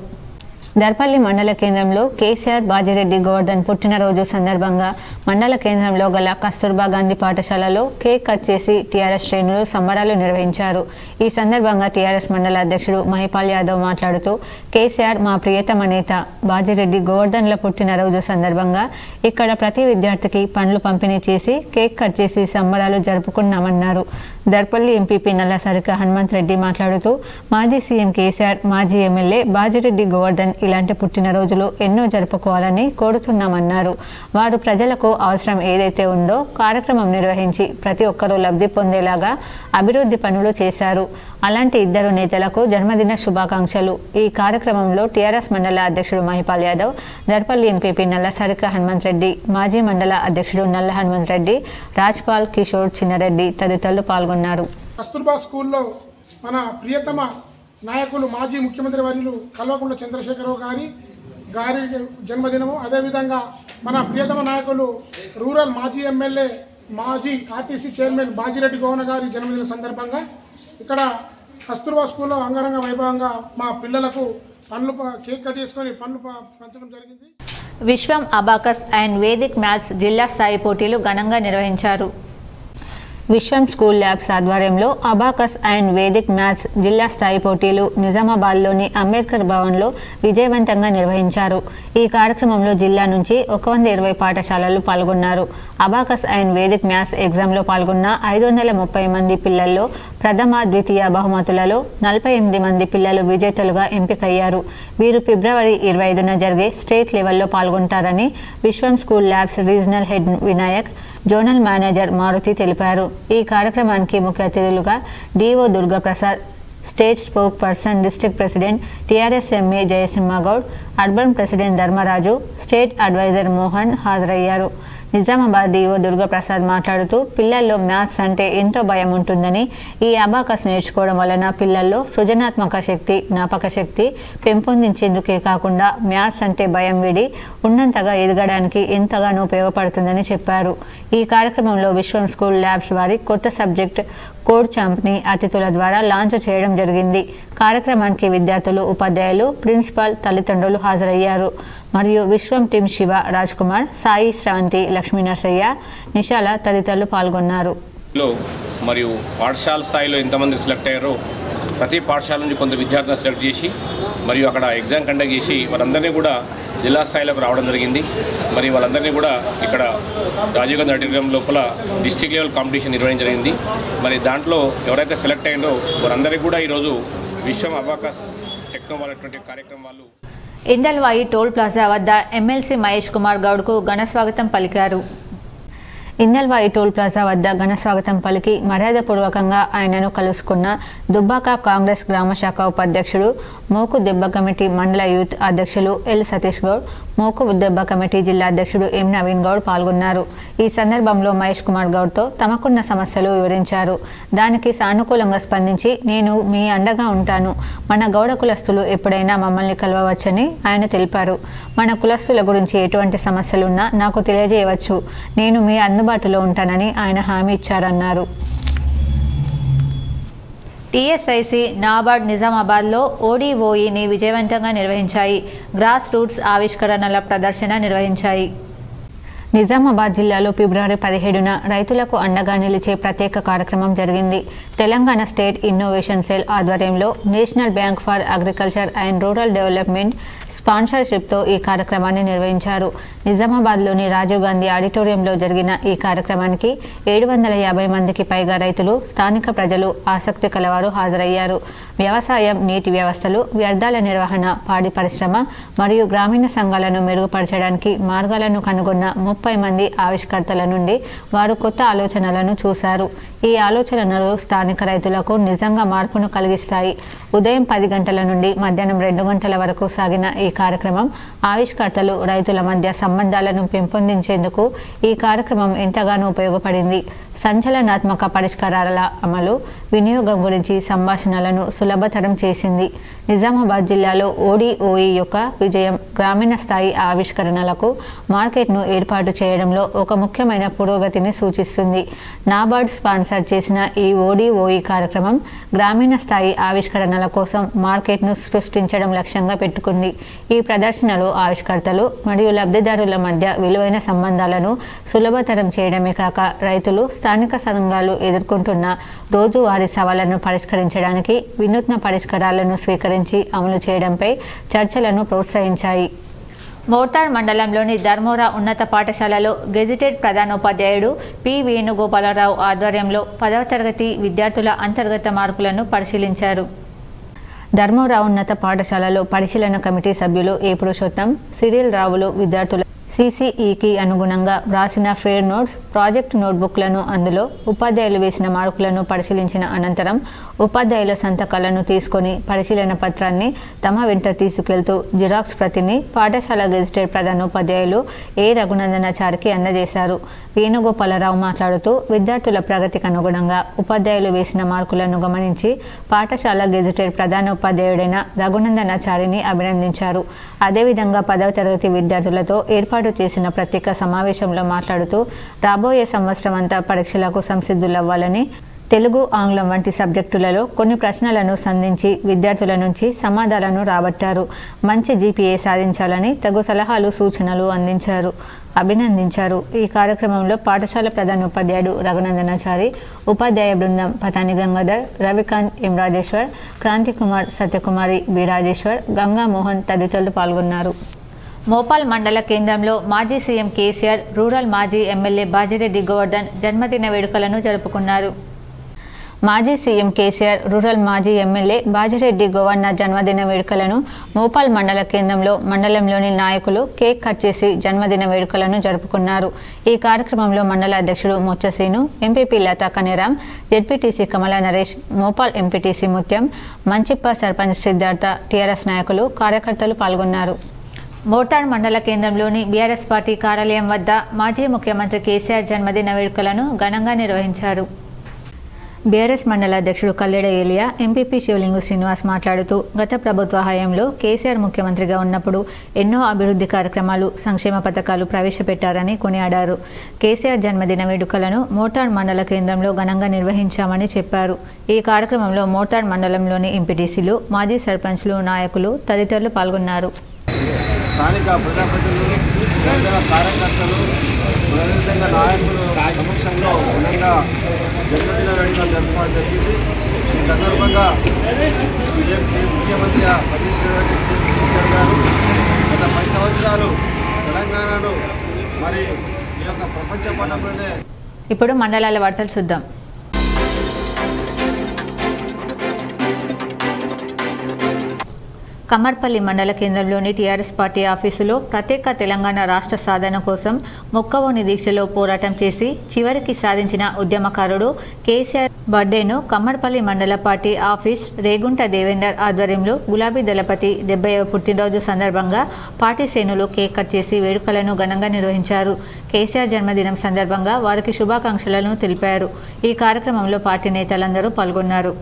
దర్పల్లి మండల కేంద్రంలో కేసీఆర్ బాజిరెడ్డి గోవర్ధన్ పుట్టినరోజు సందర్భంగా మండల కేంద్రంలో గల కస్తూర్బా గాంధీ పాఠశాలలో కేక్ కట్ చేసి టీఆర్ఎస్ శ్రేణులు సంబరాలు నిర్వహించారు. ఈ సందర్భంగా టీఆర్ఎస్ మండల అధ్యక్షుడు మహిపాల్ యాదవ్ మాట్లాడుతూ, కేసీఆర్ మా ప్రియతమ నేత బాజిరెడ్డి గోవర్ధన్ల పుట్టినరోజు సందర్భంగా ఇక్కడ ప్రతి విద్యార్థికి పండ్లు పంపిణీ చేసి కేక్ కట్ చేసి సంబరాలు జరుపుకున్నామన్నారు. దర్పల్లి ఎంపీపీ నల్లసరిక హనుమంత్ రెడ్డి మాట్లాడుతూ, మాజీ సీఎం కేసీఆర్, మాజీ ఎమ్మెల్యే బాజిరెడ్డి గోవర్ధన్ ఇలాంటి పుట్టినరోజులు ఎన్నో జరుపుకోవాలని కోరుతున్నామన్నారు. వారు ప్రజలకు అవసరం ఏదైతే ఉందో కార్యక్రమం నిర్వహించి ప్రతి ఒక్కరూ లబ్ధి పొందేలాగా అభివృద్ధి పనులు చేశారు. అలాంటి ఇద్దరు నేతలకు జన్మదిన శుభాకాంక్షలు. ఈ కార్యక్రమంలో టీఆర్ఎస్ మండల అధ్యక్షుడు మహిపాల్ యాదవ్, దర్పల్లి ఎంపీపీ నల్లసరిక హనుమంత్ రెడ్డి, మాజీ మండల అధ్యక్షుడు నల్ల హనుమంత్ రెడ్డి, రాజ్పాల్, కిషోర్, చిన్నారెడ్డి తదితరులు పాల్గొన్నారు. కస్తూర్బా స్కూల్లో మన ప్రియతమ నాయకులు మాజీ ముఖ్యమంత్రి వర్యులు కల్వకుంట్ల చంద్రశేఖరరావు గారి జన్మదినము, అదేవిధంగా మన ప్రియతమ నాయకులు రూరల్ మాజీ ఎమ్మెల్యే, మాజీ ఆర్టీసీ చైర్మన్ బాజిరెడ్డి గోవర్ధన్ గారి జన్మదిన సందర్భంగా ఇక్కడ కస్తూర్బా స్కూల్లో అంగరంగ వైభవంగా మా పిల్లలకు కేక్ కట్ చేసుకొని పండ్లు పంచడం జరిగింది. విశ్వం అబాకస్ అండ్ వేదిక్ మ్యాథ్స్ జిల్లా స్థాయి పోటీలు ఘనంగా నిర్వహించారు. విశ్వం స్కూల్ ల్యాబ్స్ ఆధ్వర్యంలో అబాకస్ అండ్ వేదిక్ మ్యాథ్స్ జిల్లా స్థాయి పోటీలు నిజామాబాద్లోని అంబేద్కర్ భవన్లో విజయవంతంగా నిర్వహించారు. ఈ కార్యక్రమంలో జిల్లా నుంచి 120 పాఠశాలలు పాల్గొన్నారు. అబాకస్ అండ్ వేదిక్ మ్యాథ్స్ ఎగ్జామ్లో పాల్గొన్న 530 మంది పిల్లల్లో ప్రథమ, ద్వితీయ బహుమతులలో 48 మంది పిల్లలు విజేతలుగా ఎంపికయ్యారు. వీరు ఫిబ్రవరి 25న జరిగే స్టేట్ లెవెల్లో పాల్గొంటారని Vishwam school labs regional head Vinayak, zonal manager Maruti తెలిపారు. ఈ కార్యక్రమానికి ముఖ్య అతిథులుగా DO Durgaprasad, state spokesperson, district president TRS MA Jayasimha Goud, urban president Dharmaraju, state adviser Mohan హాజరయ్యారు. నిజామాబాద్ డిఓ దుర్గాప్రసాద్ మాట్లాడుతూ, పిల్లల్లో మ్యాథ్స్ అంటే ఎంతో భయం ఉంటుందని, ఈ అబాకస్ నేర్చుకోవడం వలన పిల్లల్లో సృజనాత్మక శక్తి, జ్ఞాపక శక్తి పెంపొందించేందుకే కాకుండా మ్యాథ్స్ అంటే భయం వీడి ఉన్నంతగా ఎదగడానికి ఎంతగానో ఉపయోగపడుతుందని చెప్పారు. ఈ కార్యక్రమంలో విశ్వం స్కూల్ ల్యాబ్స్ వారి కొత్త సబ్జెక్ట్ కోడ్ చాంప్ని అతిథుల ద్వారా లాంచ్ చేయడం జరిగింది. కార్యక్రమానికి విద్యార్థులు, ఉపాధ్యాయులు, ప్రిన్సిపాల్, తల్లిదండ్రులు హాజరయ్యారు. మరియు విశ్వం టీం శివ, రాజ్ కుమార్, సాయి, శ్రవంతి, లక్ష్మీ నరసయ్య, నిశాల తదితరులు పాల్గొన్నారు. మరియు పాఠశాల స్థాయిలో ఎంతమంది సెలెక్ట్ అయ్యారో ప్రతి పాఠశాల నుంచి కొంత విద్యార్థులను సెలెక్ట్ చేసి మరియు అక్కడ ఎగ్జామ్ కండక్ట్ చేసి వారందరినీ కూడా జిల్లా స్థాయిలోకి రావడం జరిగింది. మరి వాళ్ళందరినీ కూడా ఇక్కడ రాజీవ్ గాంధీ ఆడిటోరియం లోపల డిస్ట్రిక్ట్ లెవెల్ కాంపిటీషన్ నిర్వహించడం జరిగింది. మరి దాంట్లో ఎవరైతే సెలెక్ట్ అయ్యిందో వారందరికీ కూడా ఈరోజు విశ్వం అబాకస్ టెక్నో అనేటువంటి కార్యక్రమం వాళ్ళు ఇందల్వాయి టోల్ ప్లాజా వద్ద ఎమ్మెల్సీ మహేష్ కుమార్ గౌడ్కు ఘన స్వాగతం పలికారు. ఇందల్వాయి టోల్ ప్లాజా వద్ద ఘన స్వాగతం పలికి మర్యాదపూర్వకంగా ఆయనను కలుసుకున్న దుబ్బాక కాంగ్రెస్ గ్రామ శాఖ ఉపాధ్యక్షుడు, మోకు దెబ్బ కమిటీ మండల యూత్ అధ్యక్షులు ఎల్ సతీష్ గౌడ్, మోకు దెబ్బ కమిటీ జిల్లా అధ్యక్షుడు ఎం నవీన్ గౌడ్ పాల్గొన్నారు. ఈ సందర్భంలో మహేష్ కుమార్ గౌడ్తో తమకున్న సమస్యలు వివరించారు. దానికి సానుకూలంగా స్పందించి, నేను మీ అండగా ఉంటాను, మన గౌడ కులస్తులు ఎప్పుడైనా మమ్మల్ని కలవవచ్చని ఆయన తెలిపారు. మన కులస్తుల గురించి ఎటువంటి సమస్యలున్నా నాకు తెలియజేయవచ్చు, నేను మీ అందుబాటులో ఉంటానని ఆయన హామీ ఇచ్చారన్నారు. టీఎస్ఐసి, నాబార్డ్ నిజామాబాద్లో ఓడిఓఈని విజయవంతంగా నిర్వహించాయి. గ్రాస్ రూట్స్ ఆవిష్కరణల ప్రదర్శన నిర్వహించాయి. నిజామాబాద్ జిల్లాలో ఫిబ్రవరి 17న రైతులకు అండగా నిలిచే ప్రత్యేక కార్యక్రమం జరిగింది. తెలంగాణ స్టేట్ ఇన్నోవేషన్ సెల్ ఆధ్వర్యంలో national bank for agriculture and rural development, స్పాన్సర్షిప్తో ఈ కార్యక్రమాన్ని నిర్వహించారు. నిజామాబాద్లోని రాజీవ్ గాంధీ ఆడిటోరియంలో జరిగిన ఈ కార్యక్రమానికి 750 మందికి పైగా రైతులు, స్థానిక ప్రజలు, ఆసక్తి కలవారు హాజరయ్యారు. వ్యవసాయం, నీటి వ్యవస్థలు, వ్యర్థాల నిర్వహణ, పాడి పరిశ్రమ మరియు గ్రామీణ సంఘాలను మెరుగుపరచడానికి మార్గాలను కనుగొన్న 30 మంది ఆవిష్కర్తల నుండి వారు కొత్త ఆలోచనలను చూశారు. ఈ ఆలోచనలు స్థానిక రైతులకు నిజంగా మార్పును కలిగిస్తాయి. ఉదయం 10 గంటల నుండి మధ్యాహ్నం 2 గంటల వరకు సాగిన ఈ కార్యక్రమం ఆవిష్కర్తలు, రైతుల మధ్య సంబంధాలను పెంపొందించేందుకు ఈ కార్యక్రమం ఎంతగానో ఉపయోగపడింది. సంచలనాత్మక పరిష్కారాల అమలు, వినియోగం గురించి సంభాషణలను సులభతరం చేసింది. నిజామాబాద్ జిల్లాలో ODOE యొక్క విజయం గ్రామీణ స్థాయి ఆవిష్కరణలకు మార్కెట్ను ఏర్పాటు చేయడంలో ఒక ముఖ్యమైన పురోగతిని సూచిస్తుంది. నాబార్డ్ స్పాన్సర్ చేసిన ఈ ODOE కార్యక్రమం గ్రామీణ స్థాయి ఆవిష్కరణల కోసం మార్కెట్ను సృష్టించడం లక్ష్యంగా పెట్టుకుంది. ఈ ప్రదర్శనలో ఆవిష్కర్తలు మరియు లబ్ధిదారుల మధ్య విలువైన సంబంధాలను సులభతరం చేయడమే కాక రైతులు, స్థానిక సంఘాలు ఎదుర్కొంటున్న రోజువారీ సవాళ్లను పరిష్కరించడానికి వినూత్న పరిష్కారాలను స్వీకరించి అమలు చేయడంపై చర్చలను ప్రోత్సహించాయి. మోర్తాడ్ మండలంలోని ధర్మోరా ఉన్నత పాఠశాలలో గెజిటెడ్ ప్రధానోపాధ్యాయుడు పి. వేణుగోపాలరావు ఆధ్వర్యంలో 10వ తరగతి విద్యార్థుల అంతర్గత మార్కులను పరిశీలించారు. ధర్మోరా ఉన్నత పాఠశాలలో పరిశీలన కమిటీ సభ్యులు ఏ. పురుషోత్తం, సిరిల్ రావులు విద్యార్థుల CCEకి అనుగుణంగా వ్రాసిన ఫెయిర్ నోట్స్, ప్రాజెక్ట్ నోట్బుక్లను, అందులో ఉపాధ్యాయులు వేసిన మార్కులను పరిశీలించిన అనంతరం ఉపాధ్యాయుల సంతకాలను తీసుకొని పరిశీలన పత్రాన్ని తమ వెంట తీసుకెళ్తూ జిరాక్స్ ప్రతిని పాఠశాల గెజిటెడ్ ప్రధానోపాధ్యాయులు ఏ. రఘునందనాచారికి అందజేశారు. వేణుగోపాలరావు మాట్లాడుతూ విద్యార్థుల ప్రగతికి అనుగుణంగా ఉపాధ్యాయులు వేసిన మార్కులను గమనించి పాఠశాల గెజిటెడ్ ప్రధానోపాధ్యాయుడైన రఘునందనాచారిని అభినందించారు. అదేవిధంగా 10వ తరగతి విద్యార్థులతో ఏర్పాటు చేసిన ప్రత్యేక సమావేశంలో మాట్లాడుతూ రాబోయే సంవత్సరం అంతా పరీక్షలకు సంసిద్ధులవ్వాలని, తెలుగు, ఆంగ్లం వంటి సబ్జెక్టులలో కొన్ని ప్రశ్నలను సంధించి విద్యార్థుల నుంచి సమాధానాలను రాబట్టారు. మంచి GPA సాధించాలని తగు సలహాలు, సూచనలు అభినందించారు. ఈ కార్యక్రమంలో పాఠశాల ప్రధానోపాధ్యాయుడు రఘునందనాచారి, ఉపాధ్యాయ బృందం పతాని గంగాధర్, రవికాంత్, ఎం. రాజేశ్వర్, క్రాంతికుమార్, సత్యకుమారి, బి. రాజేశ్వర్, గంగామోహన్ తదితరులు పాల్గొన్నారు. మోపాల్ మండల కేంద్రంలో మాజీ సీఎం కేసీఆర్, రూరల్ మాజీ ఎమ్మెల్యే బాజిరెడ్డి గోవర్ధన్ జన్మదిన వేడుకలను జరుపుకున్నారు. మాజీ సీఎం కేసీఆర్, రూరల్ మాజీ ఎమ్మెల్యే బాజిరెడ్డి గోవర్ధన్ జన్మదిన వేడుకలను మోపాల్ మండల కేంద్రంలో మండలంలోని నాయకులు కేక్ కట్ చేసి జన్మదిన వేడుకలను జరుపుకున్నారు. ఈ కార్యక్రమంలో మండల అధ్యక్షుడు ముచ్చసీను, ఎంపీపీ లతా కనేరాం, జెడ్పీటీసీ కమల నరేష్, మోపాల్ ఎంపీటీసీ ముత్యం, మంచిప్ప సర్పంచ్ సిద్ధార్థ, టీఆర్ఎస్ నాయకులు, కార్యకర్తలు పాల్గొన్నారు. మోర్తాడ్ మండల కేంద్రంలోని బీఆర్ఎస్ పార్టీ కార్యాలయం వద్ద మాజీ ముఖ్యమంత్రి కేసీఆర్ జన్మదిన వేడుకలను ఘనంగా నిర్వహించారు. బీఆర్ఎస్ మండల అధ్యక్షుడు కల్లెడ ఏలియా, ఎంపీపీ శివలింగు శ్రీనివాస్ మాట్లాడుతూ గత ప్రభుత్వ హయాంలో కేసీఆర్ ముఖ్యమంత్రిగా ఉన్నప్పుడు ఎన్నో అభివృద్ధి కార్యక్రమాలు, సంక్షేమ పథకాలు ప్రవేశపెట్టారని కొనియాడారు. కేసీఆర్ జన్మదిన వేడుకలను మోర్తాడ్ మండల కేంద్రంలో ఘనంగా నిర్వహించామని చెప్పారు. ఈ కార్యక్రమంలో మోర్తాడ్ మండలంలోని ఎంపీటీసీలు, మాజీ సర్పంచ్లు, నాయకులు తదితరులు పాల్గొన్నారు. స్థానిక ప్రజాప్రతినిధులు, కార్యకర్తలు, అదేవిధంగా నాయకులు సమక్షంలో ఘనంగా జన్మదిన వేడుకలు జరుపుకోవడం జరిగింది. ఈ సందర్భంగా ముఖ్యమంత్రిగా పనిచేసినటువంటి కేసీఆర్ గారు గత 10 సంవత్సరాలు తెలంగాణను మరి ఈ యొక్క ప్రపంచ పటంలోనే. ఇప్పుడు మండలాల వార్తలు చూద్దాం. కమ్మర్పల్లి మండల కేంద్రంలోని టీఆర్ఎస్ పార్టీ ఆఫీసులో ప్రత్యేక తెలంగాణ రాష్ట్ర సాధన కోసం మొక్కవోని దీక్షలో పోరాటం చేసి చివరికి సాధించిన ఉద్యమకారుడు కేసీఆర్ బర్త్డేను కమ్మర్పల్లి మండల పార్టీ ఆఫీస్ రేగుంట దేవేందర్ ఆధ్వర్యంలో గులాబీ దళపతి 70వ పుట్టినరోజు సందర్భంగా పార్టీ శ్రేణులు కేక్ కట్ చేసి వేడుకలను ఘనంగా నిర్వహించారు. కేసీఆర్ జన్మదినం సందర్భంగా వారికి శుభాకాంక్షలను తెలిపారు. ఈ కార్యక్రమంలో పార్టీ నేతలందరూ పాల్గొన్నారు.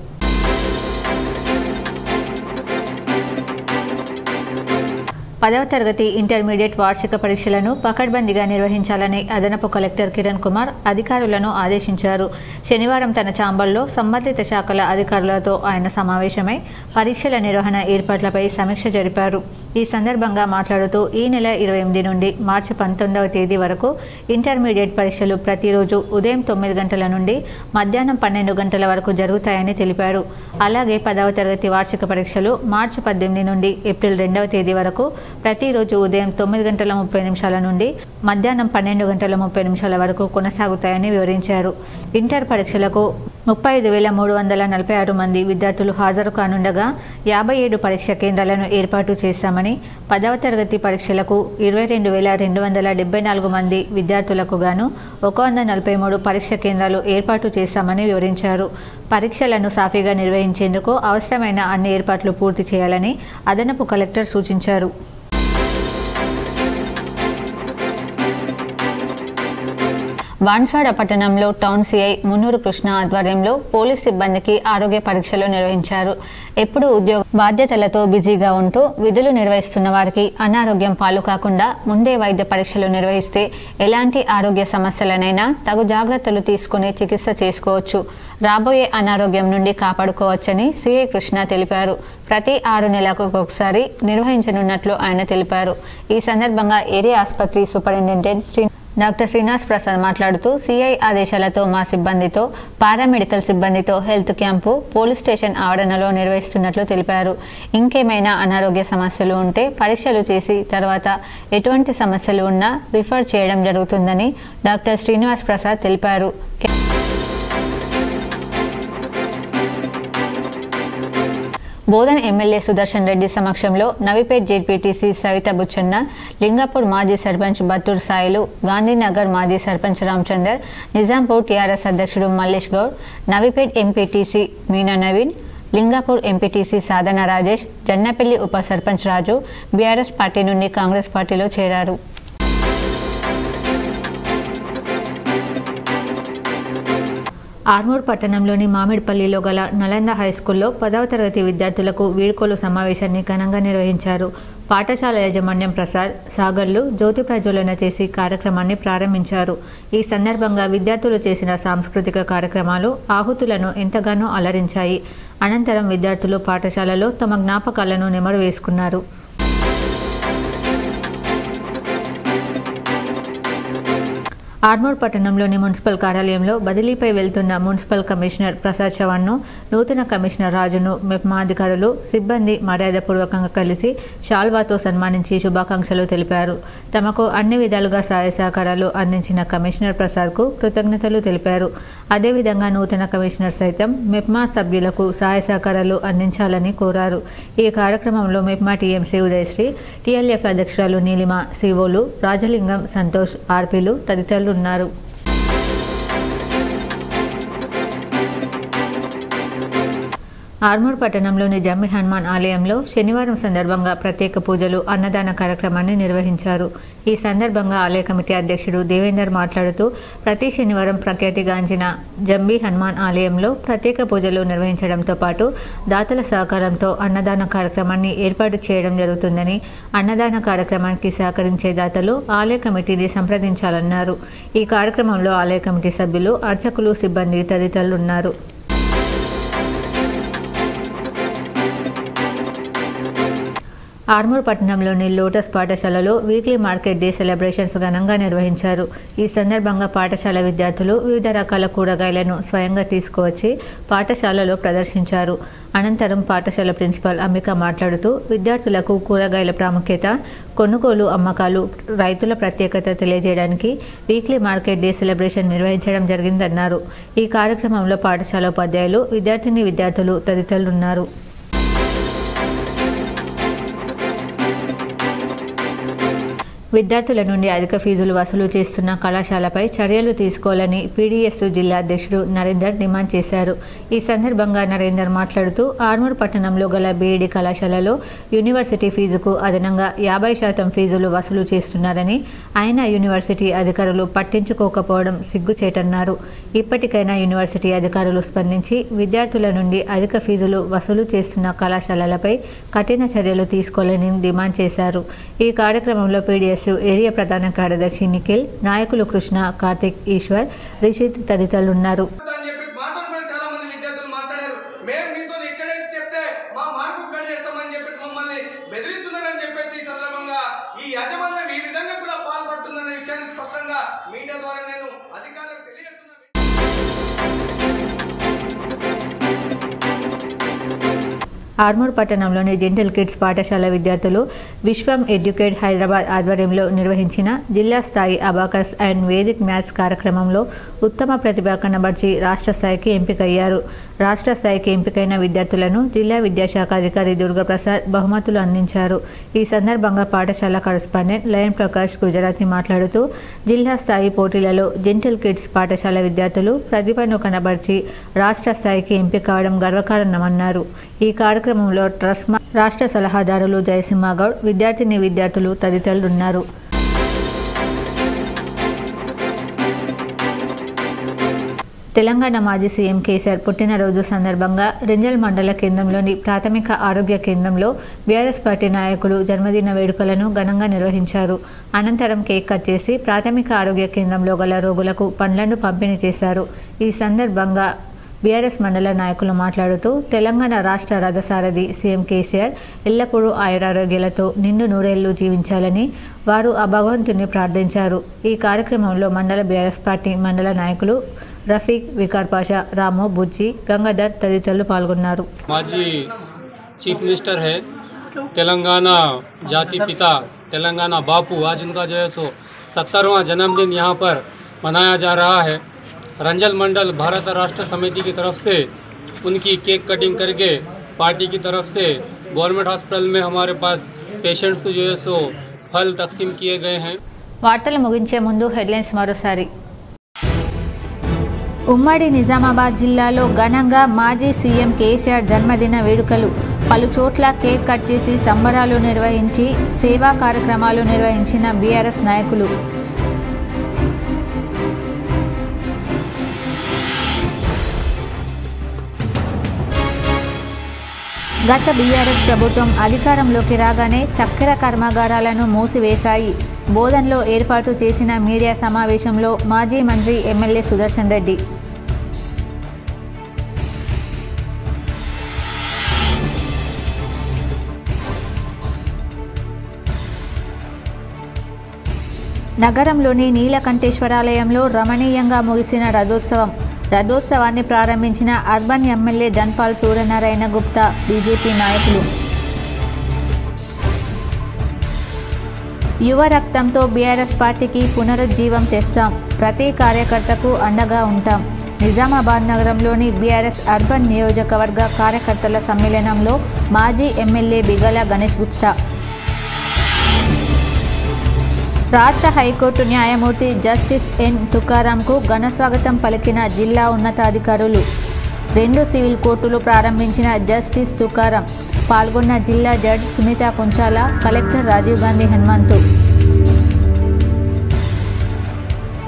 10వ తరగతి ఇంటర్మీడియట్ వార్షిక పరీక్షలను పకడ్బందీగా నిర్వహించాలని అదనపు కలెక్టర్ కిరణ్ కుమార్ అధికారులను ఆదేశించారు. శనివారం తన ఛాంబర్లో సంబంధిత శాఖల అధికారులతో ఆయన సమావేశమై పరీక్షల నిర్వహణ ఏర్పాట్లపై సమీక్ష జరిపారు. ఈ సందర్భంగా మాట్లాడుతూ ఈ నెల 28 నుండి మార్చి 19వ తేదీ వరకు ఇంటర్మీడియట్ పరీక్షలు ప్రతిరోజు ఉదయం 9 గంటల నుండి మధ్యాహ్నం 12 గంటల వరకు జరుగుతాయని తెలిపారు. అలాగే 10వ తరగతి వార్షిక పరీక్షలు మార్చి 18 నుండి ఏప్రిల్ 2వ తేదీ వరకు ప్రతిరోజు ఉదయం 9 గంటల 30 నిమిషాల నుండి మధ్యాహ్నం 12 గంటల 30 నిమిషాల వరకు కొనసాగుతాయని వివరించారు. ఇంటర్ పరీక్షలకు 35,346 మంది విద్యార్థులు హాజరు కానుండగా 57 పరీక్ష కేంద్రాలను ఏర్పాటు చేశామని, 10వ తరగతి పరీక్షలకు 22,274 మంది విద్యార్థులకు గాను 143 పరీక్ష కేంద్రాలు ఏర్పాటు చేశామని వివరించారు. పరీక్షలను సాఫీగా నిర్వహించేందుకు అవసరమైన అన్ని ఏర్పాట్లు పూర్తి చేయాలని అదనపు కలెక్టర్ సూచించారు. బాన్స్వాడ పట్టణంలో టౌన్ సిఐ మున్నూరు కృష్ణ ఆధ్వర్యంలో పోలీస్ సిబ్బందికి ఆరోగ్య పరీక్షలు నిర్వహించారు. ఎప్పుడూ ఉద్యోగ బాధ్యతలతో బిజీగా ఉంటూ విధులు నిర్వహిస్తున్న వారికి అనారోగ్యం పాలు కాకుండా ముందే వైద్య పరీక్షలు నిర్వహిస్తే ఎలాంటి ఆరోగ్య సమస్యలనైనా తగు జాగ్రత్తలు తీసుకుని చికిత్స చేసుకోవచ్చు, రాబోయే అనారోగ్యం నుండి కాపాడుకోవచ్చని సిఐ కృష్ణ తెలిపారు. ప్రతి 6 నెలలకు ఒకసారి నిర్వహించనున్నట్లు ఆయన తెలిపారు. ఈ సందర్భంగా ఏరియా ఆసుపత్రి సూపరింటెండెంట్ డాక్టర్ శ్రీనివాస్ ప్రసాద్ మాట్లాడుతూ సిఐ ఆదేశాలతో మా సిబ్బందితో పారామెడికల్ సిబ్బందితో హెల్త్ క్యాంపు పోలీస్ స్టేషన్ ఆవరణలో నిర్వహిస్తున్నట్లు తెలిపారు. ఇంకేమైనా అనారోగ్య సమస్యలు ఉంటే పరీక్షలు చేసి తర్వాత ఎటువంటి సమస్యలు ఉన్నా రిఫర్ చేయడం జరుగుతుందని డాక్టర్ శ్రీనివాస్ ప్రసాద్ తెలిపారు. బోధన్ ఎమ్మెల్యే సుదర్శన్ రెడ్డి సమక్షంలో నవిపేట్ జెడ్పీటీసీ సవిత బుచ్చన్న, లింగాపూర్ మాజీ సర్పంచ్ బత్తూర్ సాయిలు, గాంధీనగర్ మాజీ సర్పంచ్ రామచందర్, నిజాంపూర్ టీఆర్ఎస్ అధ్యక్షుడు మల్లేష్ గౌడ్, నవిపేట్ ఎంపీటీసీ మీనా నవీన్, లింగాపూర్ ఎంపీటీసీ సాధన రాజేష్, జన్నపల్లి ఉప సర్పంచ్ రాజు బీఆర్ఎస్ పార్టీ నుండి కాంగ్రెస్ పార్టీలో చేరారు. ఆర్మూర్ పట్టణంలోని మామిడిపల్లిలో గల నలంద హైస్కూల్లో 10వ తరగతి విద్యార్థులకు వీడ్కోలు సమావేశాన్ని ఘనంగా నిర్వహించారు. పాఠశాల యాజమాన్యం ప్రసాద్ సాగర్లు జ్యోతి ప్రజ్వలన చేసి కార్యక్రమాన్ని ప్రారంభించారు. ఈ సందర్భంగా విద్యార్థులు చేసిన సాంస్కృతిక కార్యక్రమాలు ఆహుతులను ఎంతగానో అలరించాయి. అనంతరం విద్యార్థులు పాఠశాలలో తమ జ్ఞాపకాలను నెమరు వేసుకున్నారు. ఆర్మూర్ పట్టణంలోని మున్సిపల్ కార్యాలయంలో బదిలీపై వెళ్తున్న మున్సిపల్ కమిషనర్ ప్రసాద్ చవాన్ను నూతన కమిషనర్ రాజును మెప్మా అధికారులు సిబ్బంది మర్యాదపూర్వకంగా కలిసి షాల్వాతో సన్మానించి శుభాకాంక్షలు తెలిపారు. తమకు అన్ని విధాలుగా సహాయ సహకారాలు అందించిన కమిషనర్ ప్రసాద్కు కృతజ్ఞతలు తెలిపారు. అదేవిధంగా నూతన కమిషనర్ సైతం మెప్మా సభ్యులకు సహాయ సహకారాలు అందించాలని కోరారు. ఈ కార్యక్రమంలో మెప్మా టీఎంసీ ఉదయశ్రీ, టీఎల్ఎఫ్ అధ్యక్షురాలు నీలిమ, సిఓలు రాజలింగం, సంతోష్, ఆర్పీలు తదితరులు ఉన్నారు. ఆర్మూర్ పట్టణంలోని జమ్మి హనుమాన్ ఆలయంలో శనివారం సందర్భంగా ప్రత్యేక పూజలు, అన్నదాన కార్యక్రమాన్ని నిర్వహించారు. ఈ సందర్భంగా ఆలయ కమిటీ అధ్యక్షుడు దేవేందర్ మాట్లాడుతూ ప్రతి శనివారం ప్రఖ్యాతిగాంచిన జంబీ హనుమాన్ ఆలయంలో ప్రత్యేక పూజలు నిర్వహించడంతో పాటు దాతల సహకారంతో అన్నదాన కార్యక్రమాన్ని ఏర్పాటు చేయడం జరుగుతుందని, అన్నదాన కార్యక్రమానికి సహకరించే దాతలు ఆలయ కమిటీని సంప్రదించాలన్నారు. ఈ కార్యక్రమంలో ఆలయ కమిటీ సభ్యులు, అర్చకులు, సిబ్బంది తదితరులు ఉన్నారు. ఆర్మూర్ పట్టణంలోని లోటస్ పాఠశాలలో వీక్లీ మార్కెట్ డే సెలబ్రేషన్స్ ఘనంగా నిర్వహించారు. ఈ సందర్భంగా పాఠశాల విద్యార్థులు వివిధ రకాల కూరగాయలను స్వయంగా తీసుకువచ్చి పాఠశాలలో ప్రదర్శించారు. అనంతరం పాఠశాల ప్రిన్సిపాల్ అంబిక మాట్లాడుతూ విద్యార్థులకు కూరగాయల ప్రాముఖ్యత, కొనుగోలు, అమ్మకాలు, రైతుల ప్రత్యేకత తెలియజేయడానికి వీక్లీ మార్కెట్ డే సెలబ్రేషన్ నిర్వహించడం జరిగిందన్నారు. ఈ కార్యక్రమంలో పాఠశాల ఉపాధ్యాయులు, విద్యార్థులు తదితరులు ఉన్నారు. విద్యార్థుల నుండి అధిక ఫీజులు వసూలు చేస్తున్న కళాశాలపై చర్యలు తీసుకోవాలని పీడీఎస్ జిల్లా అధ్యక్షుడు నరేందర్ డిమాండ్ చేశారు. ఈ సందర్భంగా నరేందర్ మాట్లాడుతూ ఆర్మూర్ పట్టణంలో గల బీఈడీ కళాశాలలో యూనివర్సిటీ ఫీజుకు అదనంగా 50% ఫీజులు వసూలు చేస్తున్నారని, ఆయన యూనివర్సిటీ అధికారులు పట్టించుకోకపోవడం సిగ్గుచేటన్నారు. ఇప్పటికైనా యూనివర్సిటీ అధికారులు స్పందించి విద్యార్థుల నుండి అధిక ఫీజులు వసూలు చేస్తున్న కళాశాలలపై కఠిన చర్యలు తీసుకోవాలని డిమాండ్ చేశారు. ఈ కార్యక్రమంలో పీడీఎస్ ఏరియా ప్రధాన కార్యదర్శి నిఖిల్, నాయకులు కృష్ణ, కార్తిక్, ఈశ్వర్, రిషిత్ తదితరులు ఉన్నారు. మేము మీతో ఎక్కడైతే చెప్తే మా మార్కులు కట్ చేస్తామని చెప్పేసి మమ్మల్ని బెదిరిస్తున్నారని చెప్పేసి యాజమాన్యం ఈ విధంగా కూడా పాల్పడుతుందనే విషయాన్ని స్పష్టంగా మీడియా ద్వారా నేను అధికారులకు తెలియజేస్తున్నాను. ఆర్మూర్ పట్టణంలోని జెంటల్ కిడ్స్ పాఠశాల విద్యార్థులు విశ్వం ఎడ్యుకేట్ హైదరాబాద్ ఆధ్వర్యంలో నిర్వహించిన జిల్లా స్థాయి అబాకస్ అండ్ వేదిక్ మ్యాథ్స్ కార్యక్రమంలో ఉత్తమ ప్రతిభ కనబర్చి రాష్ట్ర స్థాయికి ఎంపికయ్యారు. రాష్ట్ర స్థాయికి ఎంపికైన విద్యార్థులను జిల్లా విద్యాశాఖ అధికారి దుర్గాప్రసాద్ బహుమతులు అందించారు. ఈ సందర్భంగా పాఠశాల కరెస్పాండెంట్ లయన్ ప్రకాష్ గుజరాతీ మాట్లాడుతూ జిల్లా స్థాయి పోటీలలో జెంటల్ కిడ్స్ పాఠశాల విద్యార్థులు ప్రతిభను కనబర్చి రాష్ట్ర స్థాయికి ఎంపిక కావడం గర్వకారణమన్నారు. ఈ కార్యక్రమంలో ట్రస్ట్ రాష్ట్ర సలహాదారులు జయసింహగౌడ్, విద్యార్థులు తదితరులున్నారు. తెలంగాణ మాజీ సీఎం కేసీఆర్ పుట్టినరోజు సందర్భంగా రెంజల్ మండల కేంద్రంలోని ప్రాథమిక ఆరోగ్య కేంద్రంలో బీఆర్ఎస్ పార్టీ నాయకులు జన్మదిన వేడుకలను ఘనంగా నిర్వహించారు. అనంతరం కేక్ కట్ చేసి ప్రాథమిక ఆరోగ్య కేంద్రంలో గల రోగులకు పండ్లను పంపిణీ చేశారు. ఈ సందర్భంగా బీఆర్ఎస్ మండల నాయకులు మాట్లాడుతూ తెలంగాణ రాష్ట్ర రథసారథి సీఎం కేసీఆర్ ఎల్లప్పుడూ ఆయురారోగ్యాలతో నిండు నూరేళ్లు జీవించాలని వారు ఆ భగవంతుని ప్రార్థించారు. ఈ కార్యక్రమంలో మండల బీఆర్ఎస్ పార్టీ మండల నాయకులు రఫీక్, వికార్ పాషా, రాము, బుజ్జి, గంగాధర్ తదితరులు పాల్గొన్నారు. మాజీ चीफ मिनिस्टर है तेलंगाना जाति पिता तेलंगाना बापू, आज उनका जो है सो 70वां जन्मदिन यहाँ पर मनाया जा रहा है। रंजल मंडल भारत राष्ट्र समिति की तरफ से उनकी केक कटिंग करके पार्टी की तरफ से गवर्नमेंट हॉस्पिटल में हमारे पास पेशेंट्स को जो है सो फल तकसीम किए गए हैं। వార్తలు ముగించే ముందు హెడ్లైన్స్ మరోసారి. ఉమ్మడి నిజామాబాద్ జిల్లాలో ఘనంగా మాజీ సీఎం కేసీఆర్ జన్మదిన వేడుకలు. పలు చోట్ల కేక్ కట్ చేసి సంబరాలు నిర్వహించి సేవా కార్యక్రమాలు నిర్వహించిన బీఆర్ఎస్ నాయకులు. గత బీఆర్ఎస్ ప్రభుత్వం అధికారంలోకి రాగానే చక్కెర కర్మాగారాలను మూసివేశాయి. బోధన్లో ఏర్పాటు చేసిన మీడియా సమావేశంలో మాజీ మంత్రి ఎమ్మెల్యే సుదర్శన్ రెడ్డి. నగరంలోని నీలకంఠేశ్వరాలయంలో రమణీయంగా ముగిసిన రథోత్సవాన్ని ప్రారంభించిన urban MLA Dhanpal Suryanarayana Gupta, BJP నాయకులు. యువ రక్తంతో బీఆర్ఎస్ పార్టీకి పునరుజ్జీవం తెస్తాం, ప్రతి కార్యకర్తకు అండగా ఉంటాం. నిజామాబాద్ నగరంలోని బీఆర్ఎస్ అర్బన్ నియోజకవర్గ కార్యకర్తల సమ్మేళనంలో మాజీ ఎమ్మెల్యే బిగల గణేష్ గుప్తా. రాష్ట్ర హైకోర్టు న్యాయమూర్తి జస్టిస్ ఎన్ తుకారాంకు ఘనస్వాగతం పలికిన జిల్లా ఉన్నతాధికారులు. 2 సివిల్ కోర్టులు ప్రారంభించిన జస్టిస్ తుకారాం. పాల్గొన్న జిల్లా జడ్జి సునీత కుంచాల, కలెక్టర్ రాజీవ్ గాంధీ హనుమంతు.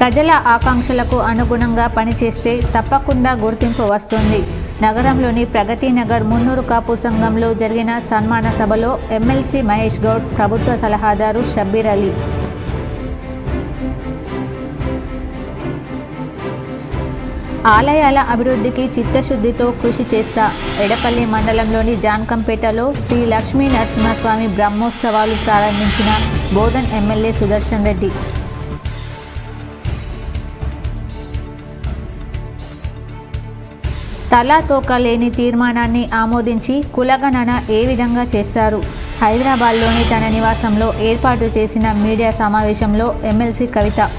ప్రజల ఆకాంక్షలకు అనుగుణంగా పనిచేస్తే తప్పకుండా గుర్తింపు వస్తుంది. నగరంలోని ప్రగతి నగర్ మున్నూరు కాపు సంఘంలో జరిగిన సన్మాన సభలో ఎమ్మెల్సీ మహేష్ గౌడ్, ప్రభుత్వ సలహాదారు షబ్బీర్ అలీ. ఆలయాల అభివృద్ధికి చిత్తశుద్ధితో కృషి చేస్తా. ఎడపల్లి మండలంలోని జాన్కంపేటలో శ్రీ లక్ష్మీ నరసింహస్వామి బ్రహ్మోత్సవాలు ప్రారంభించిన బోధన్ ఎమ్మెల్యే సుదర్శన్ రెడ్డి. తలా తోక లేని తీర్మానాన్ని ఆమోదించి కులగణన ఏ విధంగా చేస్తారు? హైదరాబాద్లోని తన నివాసంలో ఏర్పాటు చేసిన మీడియా సమావేశంలో ఎమ్మెల్సీ కవిత.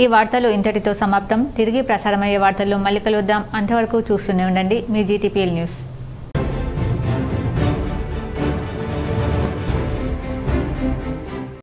ఈ వార్తలు ఇంతటితో సమాప్తం. తిరిగి ప్రసారమయ్యే వార్తల్లో మళ్ళీ కలుద్దాం. అంతవరకు చూస్తూనే ఉండండి మీ జీటీపీఎల్ న్యూస్.